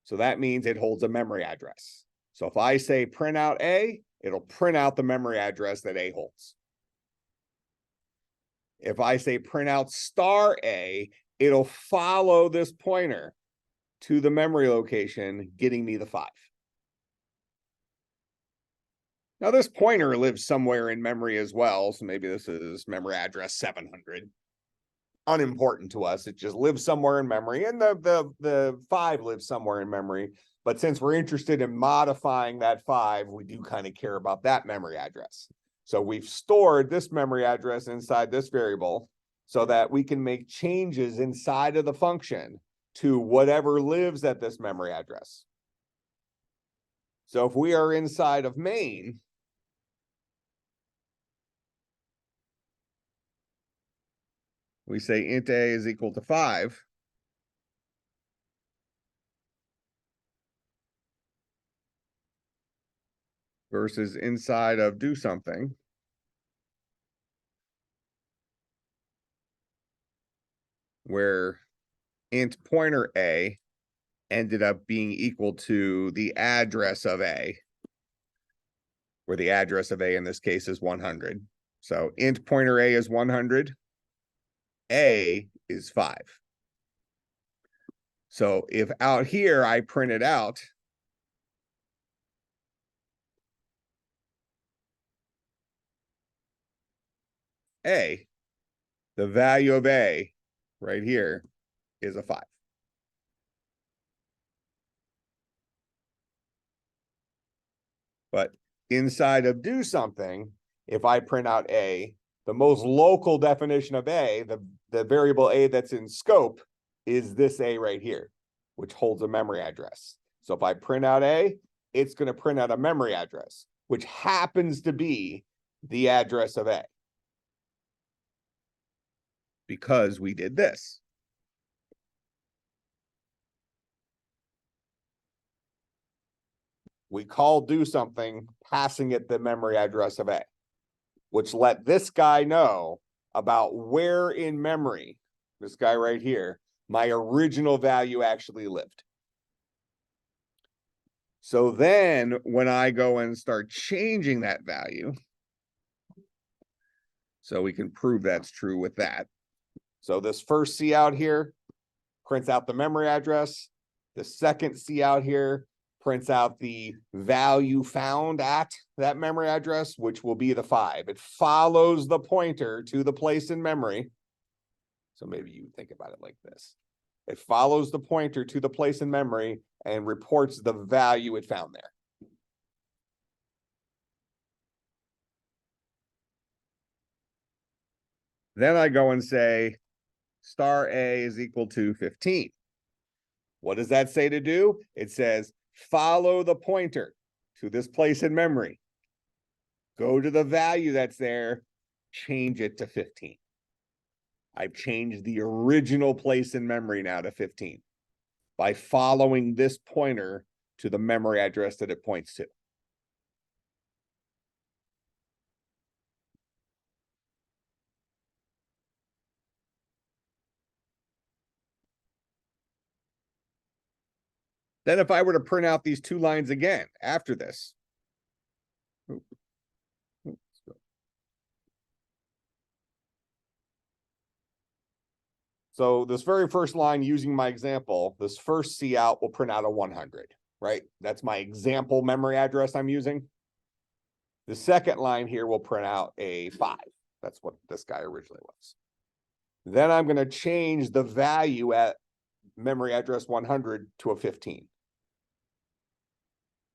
So that means it holds a memory address. So if I say print out A, it'll print out the memory address that A holds. If I say print out star A, it'll follow this pointer to the memory location, getting me the 5. Now this pointer lives somewhere in memory as well. So maybe this is memory address 700. Unimportant to us. It just lives somewhere in memory, and the 5 lives somewhere in memory. But since we're interested in modifying that 5, we do kind of care about that memory address. So we've stored this memory address inside this variable so that we can make changes inside of the function to whatever lives at this memory address. So if we are inside of main, we say int A is equal to 5. Versus inside of do something. Where int pointer A ended up being equal to the address of A, where the address of A in this case is 100. So int pointer A is 100. A is 5. So if out here I printed out A, the value of A right here is a 5. But inside of do something, if I print out A, the most local definition of A, the variable A that's in scope, is this A right here, which holds a memory address. So if I print out A, it's going to print out a memory address, which happens to be the address of A. Because we did this. We call do something, passing it the memory address of A, which let this guy know about where in memory, this guy right here, my original value actually lived. So then when I go and start changing that value, So we can prove that's true with that. So this first C out here prints out the memory address. The second C out here prints out the value found at that memory address, which will be the 5. It follows the pointer to the place in memory. So maybe you think about it like this. It follows the pointer to the place in memory and reports the value it found there. Then I go and say star A is equal to 15. What does that say to do? It says follow the pointer to this place in memory. Go to the value that's there, change it to 15. I've changed the original place in memory now to 15 by following this pointer to the memory address that it points to. Then if I were to print out these 2 lines again after this. So this very first line using my example, this first C out will print out a 100, right? That's my example memory address I'm using. The second line here will print out a 5. That's what this guy originally was. Then I'm going to change the value at memory address 100 to a 15.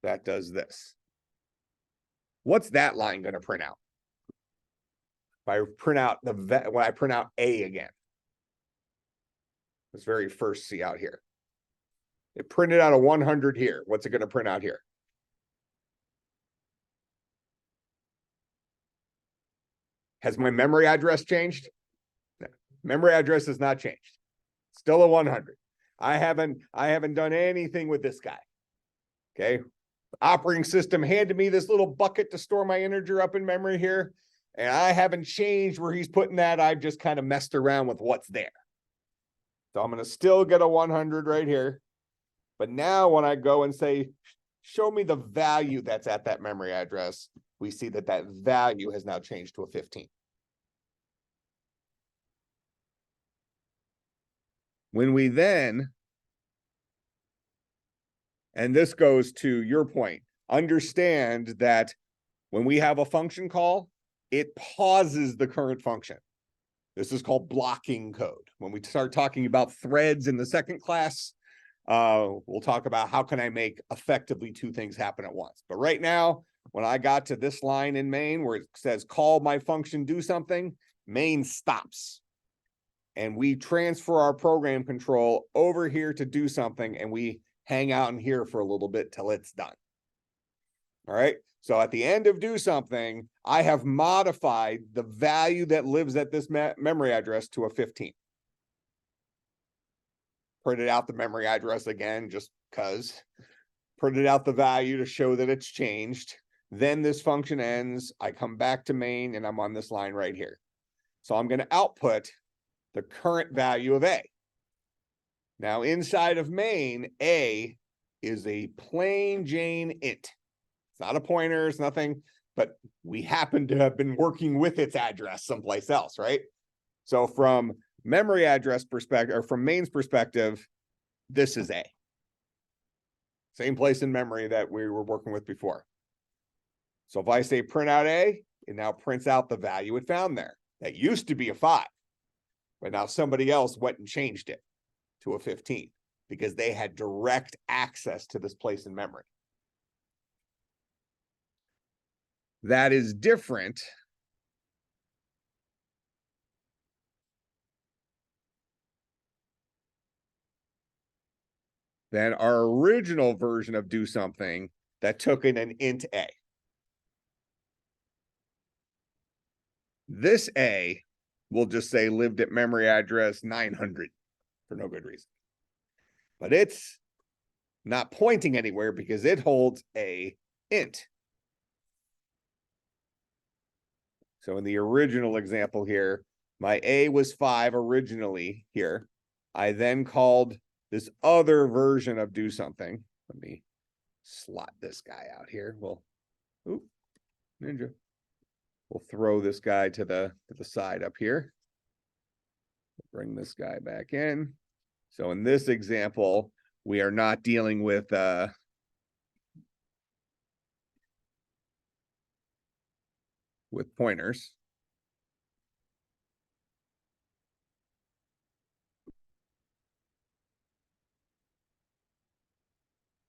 That does this. What's that line going to print out? If I print out when I print out A again, this very first C out here, it printed out a 100 here. What's it going to print out here? Has my memory address changed? No. Memory address has not changed. Still a 100. I haven't done anything with this guy. Okay. Operating system handed me this little bucket to store my integer up in memory here, and I haven't changed where he's putting that. I've just kind of messed around with what's there. So I'm going to still get a 100 right here. But now when I go and say, show me the value that's at that memory address, we see that that value has now changed to a 15. When we then, and this goes to your point, understand that when we have a function call, it pauses the current function. This is called blocking code. When we start talking about threads in the second class, we'll talk about how can I make effectively 2 things happen at once. But right now, when I got to this line in main where it says call my function do something, main stops. And we transfer our program control over here to do something, and we hang out in here for a little bit till it's done. All right. So at the end of do something, I have modified the value that lives at this memory address to a 15. Printed out the memory address again, just because. Printed out the value to show that it's changed. Then this function ends. I come back to main, and I'm on this line right here. So I'm going to output the current value of A. Now inside of main, A is a plain Jane int. It's not a pointer, it's nothing, but we happen to have been working with its address someplace else, right? So from memory address perspective, or from main's perspective, this is A. Same place in memory that we were working with before. So if I say print out A, it now prints out the value it found there. That used to be a 5, but now somebody else went and changed it to a 15 because they had direct access to this place in memory. That is different than our original version of do something that took in an int A. This A will just say lived at memory address 900 for no good reason. But it's not pointing anywhere because it holds a int. So in the original example here, my A was 5 originally here. I then called this other version of do something. Let me slot this guy out here. Well, Ninja. We'll throw this guy to the side up here. Bring this guy back in. So in this example, we are not dealing with pointers.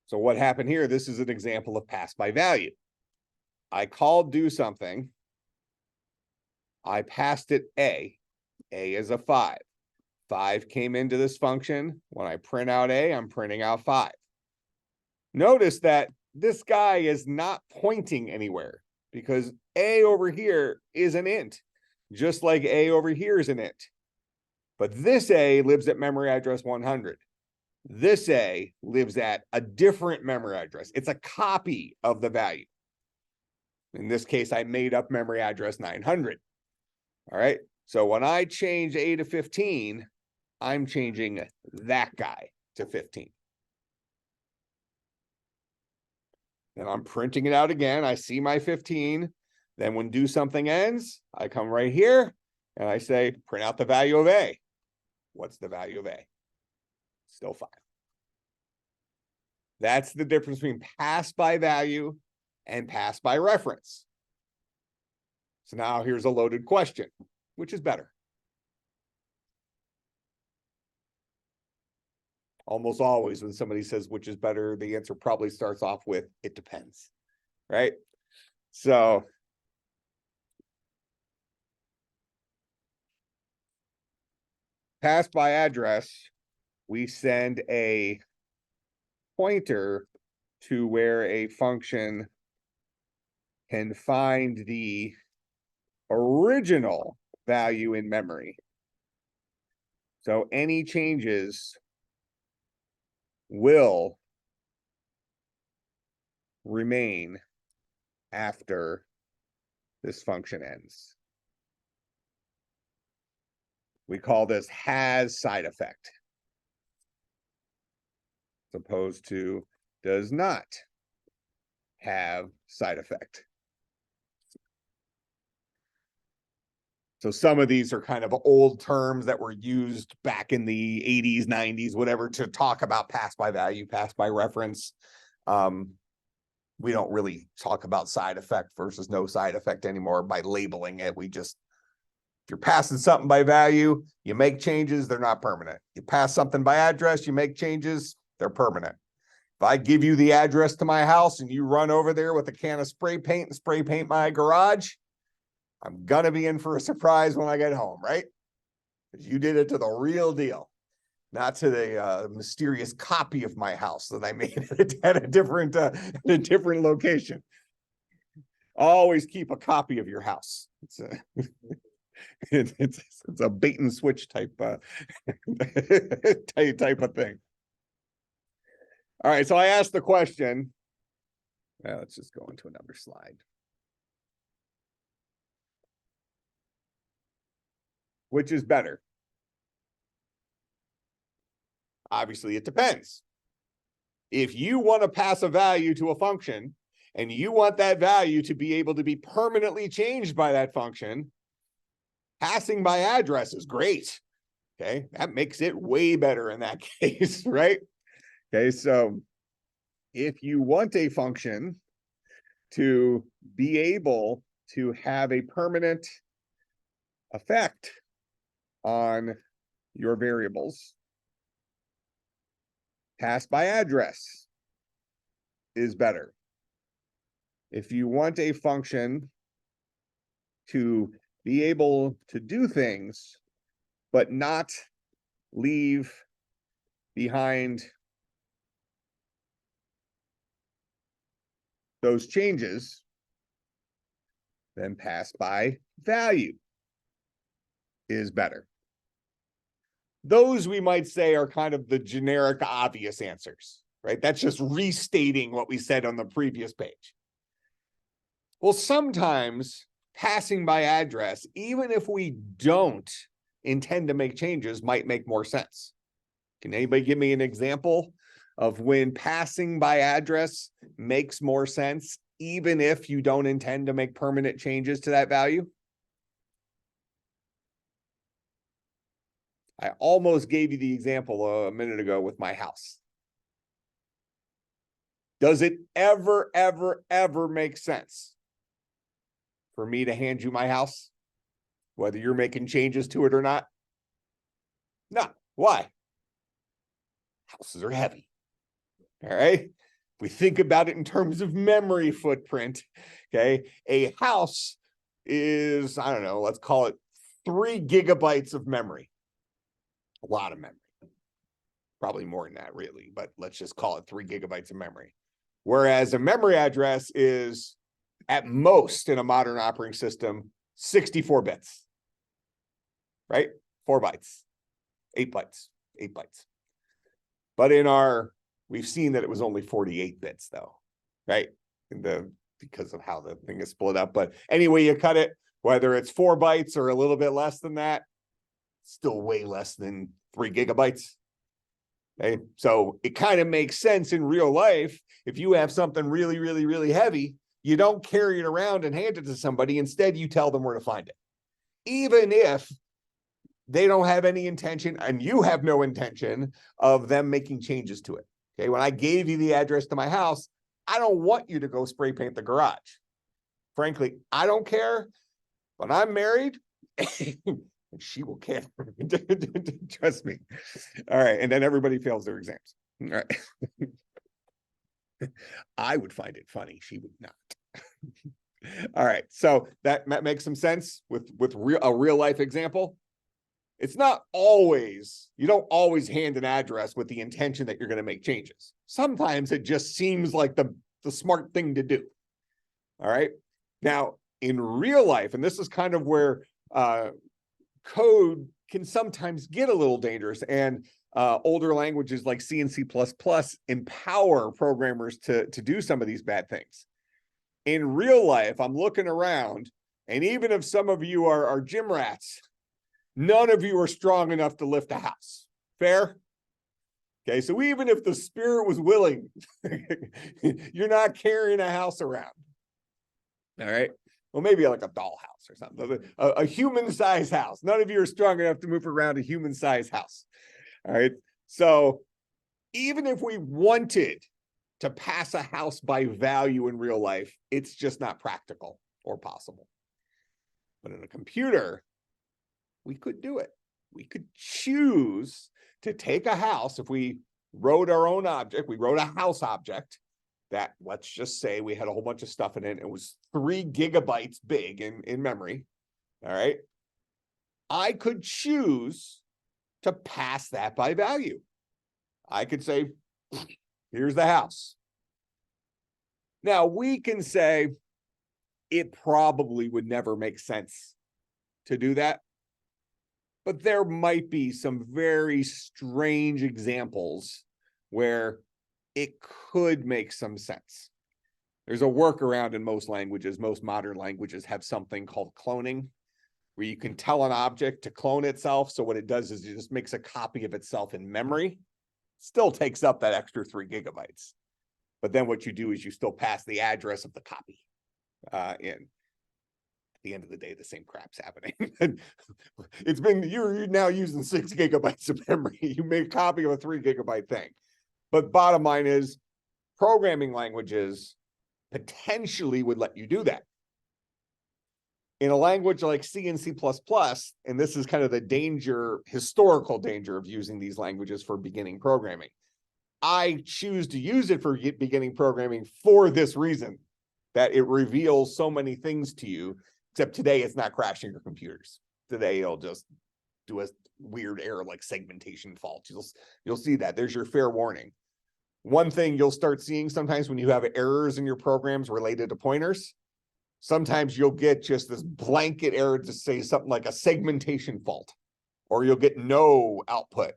So what happened here? This is an example of pass by value. I called do something. I passed it A. A is a 5. 5 came into this function. When I print out A, I'm printing out 5. Notice that this guy is not pointing anywhere because A over here is an int, just like A over here is an int. But this A lives at memory address 100. This A lives at a different memory address. It's a copy of the value. In this case, I made up memory address 900. All right. So when I change A to 15, I'm changing that guy to 15. Then I'm printing it out again. I see my 15. Then when do something ends, I come right here and I say, print out the value of A. What's the value of A? Still 5. That's the difference between pass by value and pass by reference. So now here's a loaded question. Which is better? Almost always when somebody says which is better, the answer probably starts off with it depends, right? So pass by address, we send a pointer to where a function can find the original value in memory. So any changes will remain after this function ends. We call this has side effect, as opposed to does not have side effect. So some of these are kind of old terms that were used back in the 80s, 90s, whatever, to talk about pass by value, pass by reference. We don't really talk about side effect versus no side effect anymore by labeling it. We just, if you're passing something by value, you make changes, they're not permanent. You pass something by address, you make changes, they're permanent. If I give you the address to my house and you run over there with a can of spray paint and spray paint my garage, I'm gonna be in for a surprise when I get home, right? Because you did it to the real deal, not to the mysterious copy of my house that I made at a different location. Always keep a copy of your house. It's a, it's a bait and switch type type of thing. All right, so I asked the question. Let's just go into another slide. Which is better? Obviously, it depends. If you want to pass a value to a function and you want that value to be able to be permanently changed by that function, passing by address is great. Okay, that makes it way better in that case, right? Okay, so if you want a function to be able to have a permanent effect on your variables, pass by address is better. If you want a function to be able to do things, but not leave behind those changes, then pass by value is better. Those we might say are kind of the generic obvious answers, right? That's just restating what we said on the previous page. Well, sometimes passing by address, even if we don't intend to make changes, might make more sense. Can anybody give me an example of when passing by address makes more sense, even if you don't intend to make permanent changes to that value? I almost gave you the example a minute ago with my house. Does it ever, ever, ever make sense for me to hand you my house, whether you're making changes to it or not? No. Why? Houses are heavy. All right. We think about it in terms of memory footprint. Okay. A house is, I don't know, let's call it 3 gigabytes of memory. A lot of memory. Probably more than that, really, but let's just call it 3 gigabytes of memory. Whereas a memory address is, at most in a modern operating system, 64 bits, right? 4 bytes, 8 bytes, 8 bytes. But we've seen that it was only 48 bits though, right? Because of how the thing is split up. But anyway, you cut it, whether it's 4 bytes or a little bit less than that, still way less than 3 gigabytes. Okay, so it kind of makes sense in real life. If you have something really, really, really heavy, you don't carry it around and hand it to somebody. Instead, you tell them where to find it. Even if they don't have any intention and you have no intention of them making changes to it. Okay, when I gave you the address to my house, I don't want you to go spray paint the garage. Frankly, I don't care, but I'm married. And she will care. Trust me. All right. And then everybody fails their exams. All right. I would find it funny. She would not. All right. So that makes some sense with a real life example. It's not always, you don't always hand an address with the intention that you're going to make changes. Sometimes it just seems like the smart thing to do. All right. Now, in real life, and this is kind of where code can sometimes get a little dangerous, and older languages like C and C++ empower programmers to do some of these bad things. In real life, I'm looking around, and even if some of you are gym rats, none of you are strong enough to lift a house. Fair? Okay, so even if the spirit was willing, you're not carrying a house around. All right. Well, maybe like a dollhouse or something, a human-sized house. None of you are strong enough to move around a human-sized house. All right. So even if we wanted to pass a house by value in real life, it's just not practical or possible. But in a computer, we could do it. We could choose to take a house. If we wrote our own object, we wrote a house object that, let's just say we had a whole bunch of stuff in it. It was 3 gigabytes big in memory. All right. I could choose to pass that by value. I could say, here's the house. Now we can say it probably would never make sense to do that, but there might be some very strange examples where it could make some sense. There's a workaround in most languages. Most modern languages have something called cloning, where you can tell an object to clone itself. So what it does is it just makes a copy of itself in memory. Still takes up that extra 3 gigabytes. But then what you do is you still pass the address of the copy in. At the end of the day, the same crap's happening. You're now using 6 gigabytes of memory. You made a copy of a 3 gigabyte thing. But bottom line is, programming languages potentially would let you do that. In a language like C and C++, and this is kind of the historical danger of using these languages for beginning programming. I choose to use it for beginning programming for this reason, that it reveals so many things to you, except today it's not crashing your computers. Today it'll just do a weird error like segmentation faults. You'll see that. There's your fair warning. One thing you'll start seeing sometimes when you have errors in your programs related to pointers, sometimes you'll get just this blanket error to say something like a segmentation fault, or you'll get no output.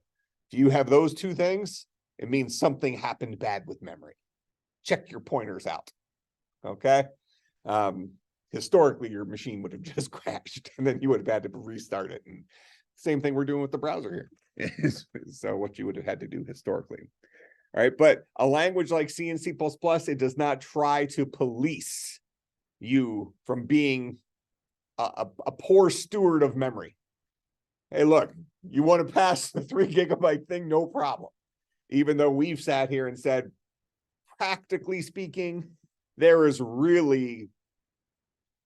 If you have those two things, it means something happened bad with memory. Check your pointers out. Okay. Historically, your machine would have just crashed and then you would have had to restart it. And same thing we're doing with the browser here. So what you would have had to do historically. right? But a language like C and C++, it does not try to police you from being a poor steward of memory. Hey, look, you want to pass the 3 GB thing, no problem. Even though we've sat here and said, practically speaking, there is really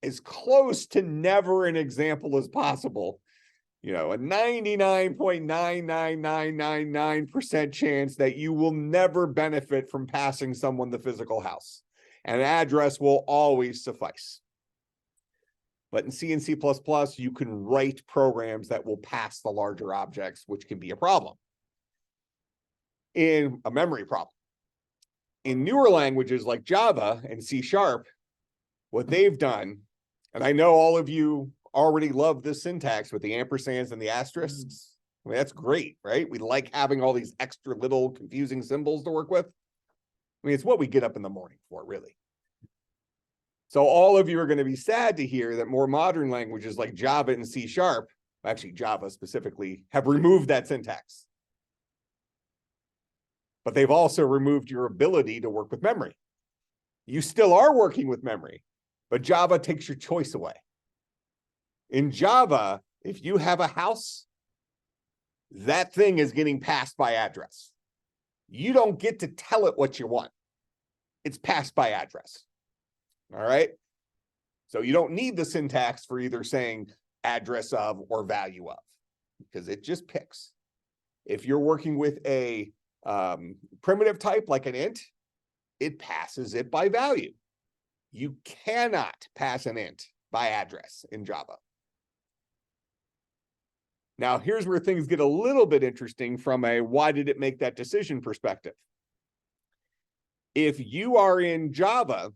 as close to never an example as possible. You know, a 99.99999% chance that you will never benefit from passing someone the physical house. An address will always suffice. But in C and C++, you can write programs that will pass the larger objects, which can be a problem. In a memory problem. In newer languages like Java and C#, what they've done, and I know all of you already love this syntax with the ampersands and the asterisks. I mean, that's great, right? We like having all these extra little confusing symbols to work with. I mean, it's what we get up in the morning for, really. So all of you are going to be sad to hear that more modern languages like Java and C#, actually Java specifically, have removed that syntax. But they've also removed your ability to work with memory. You still are working with memory, but Java takes your choice away. In Java, if you have a house, that thing is getting passed by address. You don't get to tell it what you want. It's passed by address. All right? So you don't need the syntax for either saying address of or value of, because it just picks. If you're working with a primitive type like an int, it passes it by value. You cannot pass an int by address in Java. Now, here's where things get a little bit interesting from a why did it make that decision perspective. If you are in Java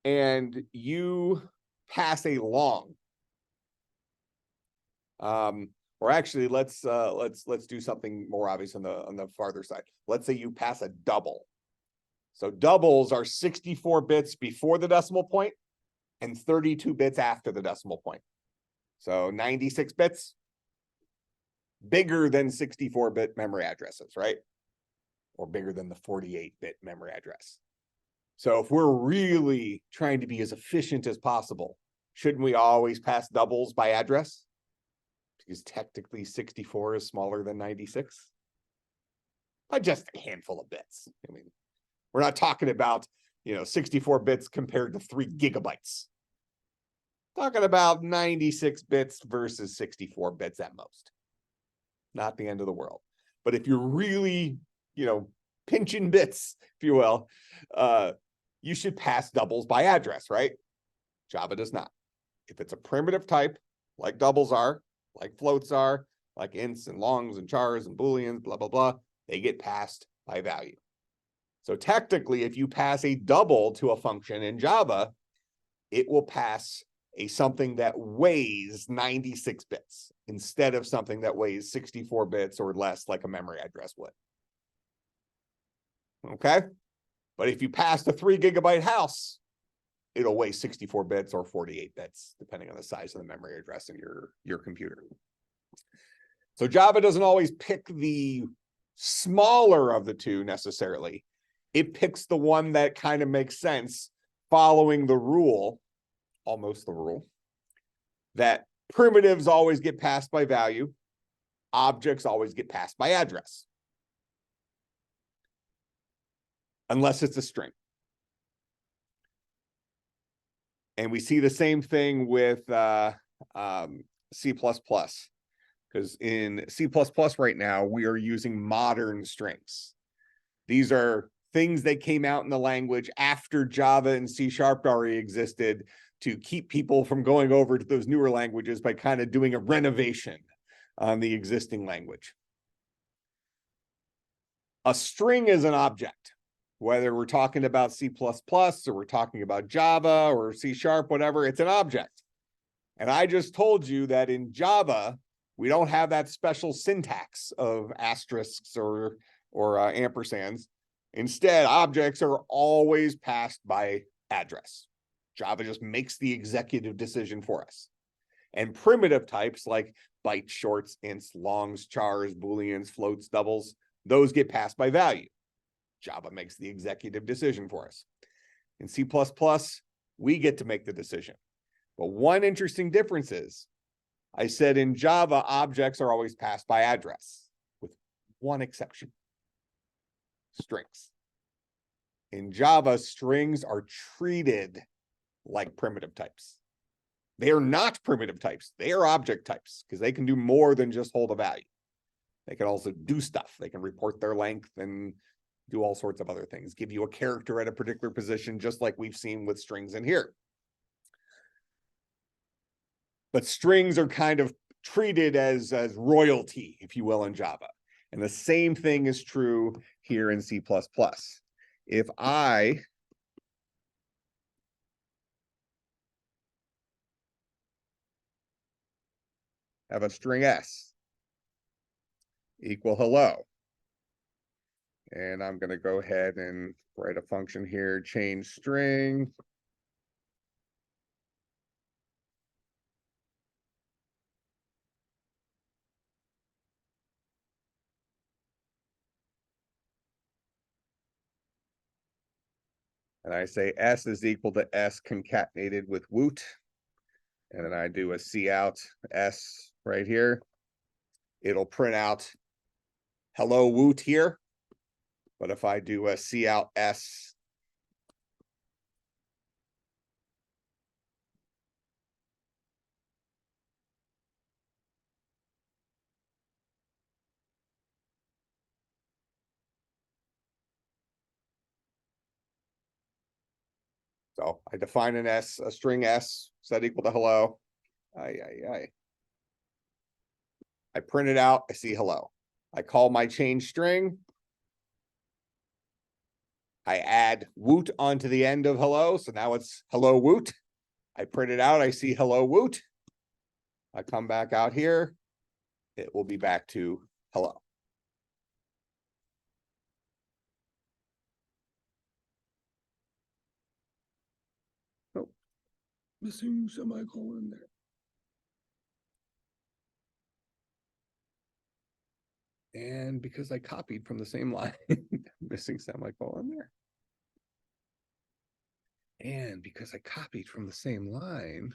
and you pass a long, or actually let's do something more obvious on the farther side. Let's say you pass a double. So doubles are 64 bits before the decimal point and 32 bits after the decimal point. So 96 bits, bigger than 64-bit memory addresses, right? Or bigger than the 48-bit memory address. So if we're really trying to be as efficient as possible, shouldn't we always pass doubles by address? Because technically 64 is smaller than 96. By just a handful of bits. I mean, we're not talking about, 64 bits compared to 3 gigabytes. Talking about 96 bits versus 64 bits at most. Not the end of the world. But if you're really, pinching bits, if you will, you should pass doubles by address, right? Java does not. If it's a primitive type, like doubles are, like floats are, like ints and longs and chars and booleans, blah, blah, blah, they get passed by value. So technically, if you pass a double to a function in Java, it will pass something that weighs 96 bits instead of something that weighs 64 bits or less like a memory address would. Okay? But if you pass the 3 gigabyte house, it'll weigh 64 bits or 48 bits, depending on the size of the memory address in your computer. So Java doesn't always pick the smaller of the two necessarily. It picks the one that kind of makes sense following the rule, almost the rule, that primitives always get passed by value, objects always get passed by address. Unless it's a string. And we see the same thing with C++, because in C++ right now, we are using modern strings. These are things that came out in the language after Java and C# already existed to keep people from going over to those newer languages by kind of doing a renovation on the existing language. A string is an object. Whether we're talking about C++ or we're talking about Java or C#, whatever, it's an object. And I just told you that in Java, we don't have that special syntax of asterisks or ampersands. Instead, objects are always passed by address. Java just makes the executive decision for us. And primitive types like bytes, shorts, ints, longs, chars, booleans, floats, doubles, those get passed by value. Java makes the executive decision for us. In C++, we get to make the decision. But one interesting difference is, I said in Java, objects are always passed by address, with one exception: strings. In Java, strings are treated like primitive types. They are not primitive types. They are object types, because they can do more than just hold a value. They can also do stuff. They can report their length and do all sorts of other things, give you a character at a particular position, just like we've seen with strings in here. But strings are kind of treated as royalty, if you will, in Java. And the same thing is true here in C++. If I have a string s equal hello, and I'm going to go ahead and write a function here, change string. And I say s is equal to s concatenated with woot. And then I do a cout s right here. It'll print out hello woot here. But if I do a cout s, so I define an s, a string s set equal to hello. I print it out, I see hello. I call my change string. I add woot onto the end of hello, so now it's hello woot. I print it out, I see hello woot. I come back out here, it will be back to hello. Oh, missing semicolon there. And because I copied from the same line, missing semicolon there. And because I copied from the same line,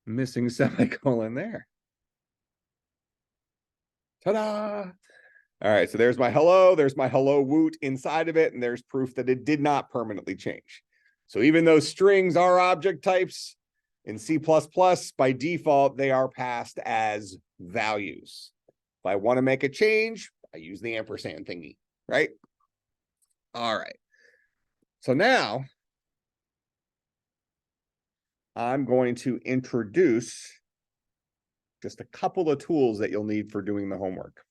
missing semicolon there. Ta-da! All right, so there's my hello woot inside of it, and there's proof that it did not permanently change. So even though strings are object types, in C++, by default, they are passed as values. If I want to make a change, I use the ampersand thingy, right? All right. So now I'm going to introduce just a couple of tools that you'll need for doing the homework.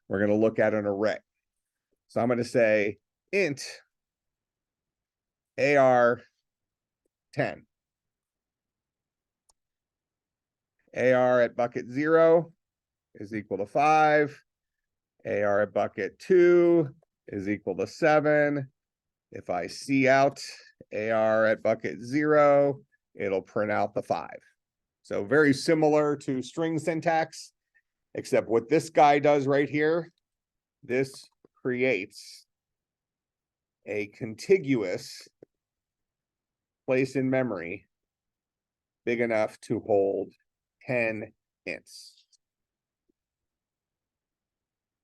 We're going to look at an array. So I'm going to say int AR10. AR at bucket 0 is equal to 5. AR at bucket 2 is equal to 7. If I cout AR at bucket 0, it'll print out the 5. So very similar to string syntax, except what this guy does right here, this creates a contiguous place in memory big enough to hold 10 ints.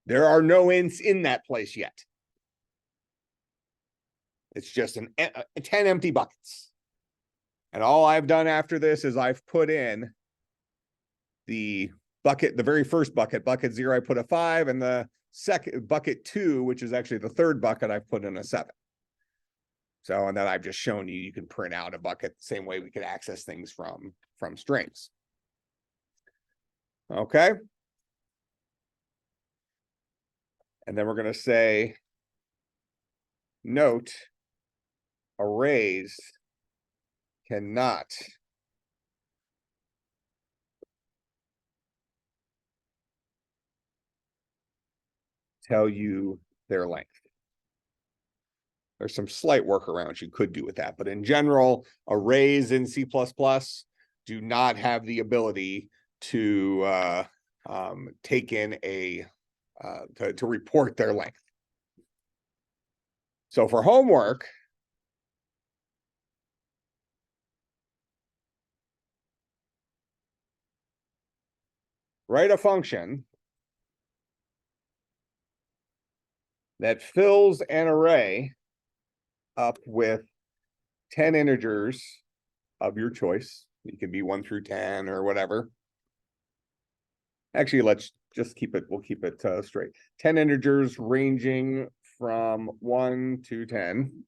There are no ints in that place yet. It's just 10 empty buckets. And all I've done after this is I've put in the bucket, the very first bucket, bucket 0, I put a 5, and the second bucket 2, which is actually the third bucket, I've put in a 7. So, and then I've just shown you, you can print out a bucket the same way we could access things from strings. Okay. And then we're going to say, note, arrays cannot tell you their length. There's some slight workarounds you could do with that, but in general, arrays in C++ do not have the ability to take in a to report their length. So for homework, write a function that fills an array up with 10 integers of your choice. It can be 1 through 10 or whatever. Actually, let's just keep it, we'll keep it straight. 10 integers ranging from 1 to 10.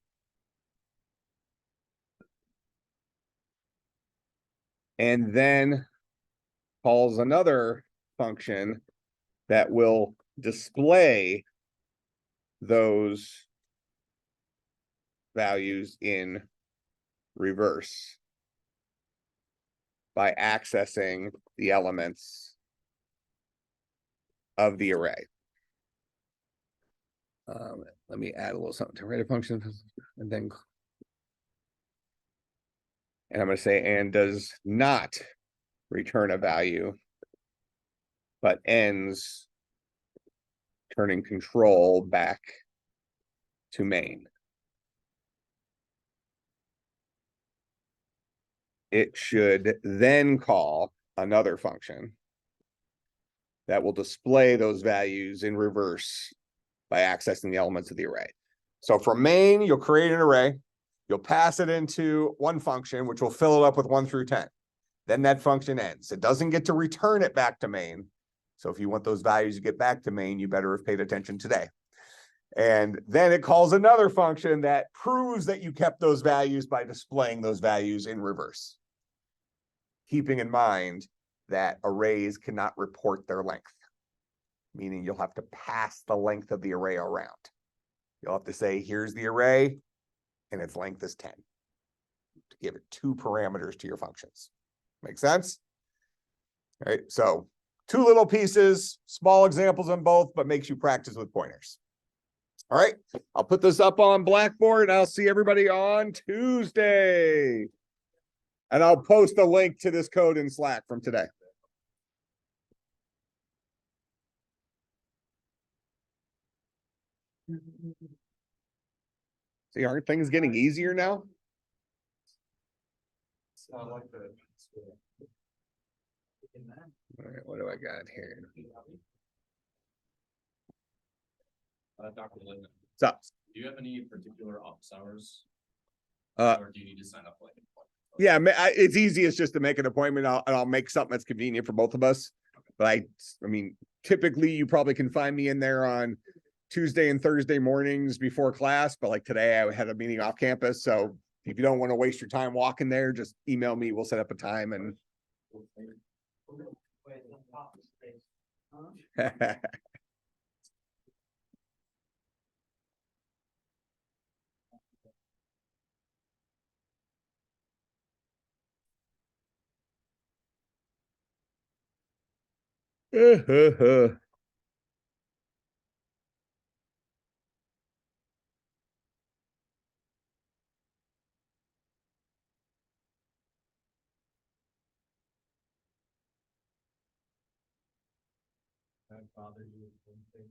And then calls another function that will display those values in reverse by accessing the elements of the array. Let me add a little something to write a function and then, and I'm going to say, and does not return a value, but ends turning control back to main. It should then call another function that will display those values in reverse by accessing the elements of the array. So for main, you'll create an array, you'll pass it into one function, which will fill it up with 1 through 10. Then that function ends. It doesn't get to return it back to main. So if you want those values to get back to main, you better have paid attention today. And then it calls another function that proves that you kept those values by displaying those values in reverse. Keeping in mind that arrays cannot report their length, meaning you'll have to pass the length of the array around. You'll have to say, here's the array, and its length is 10. To give it 2 parameters to your functions. Make sense? All right, so 2 little pieces, small examples on both, but makes you practice with pointers. All right, I'll put this up on Blackboard, and I'll see everybody on Tuesday. And I'll post a link to this code in Slack from today. See, aren't things getting easier now? I like the. All right, what do I got here? Dr. Linden, What's up? do you have any particular office hours? Uh, Or do you need to sign up like? Yeah, it's easiest just to make an appointment. I'll make something that's convenient for both of us. But I mean, typically you probably can find me in there on Tuesday and Thursday mornings before class. But like today, I had a meeting off campus. So if you don't want to waste your time walking there, just email me. We'll set up a time and. Bother you with one thing.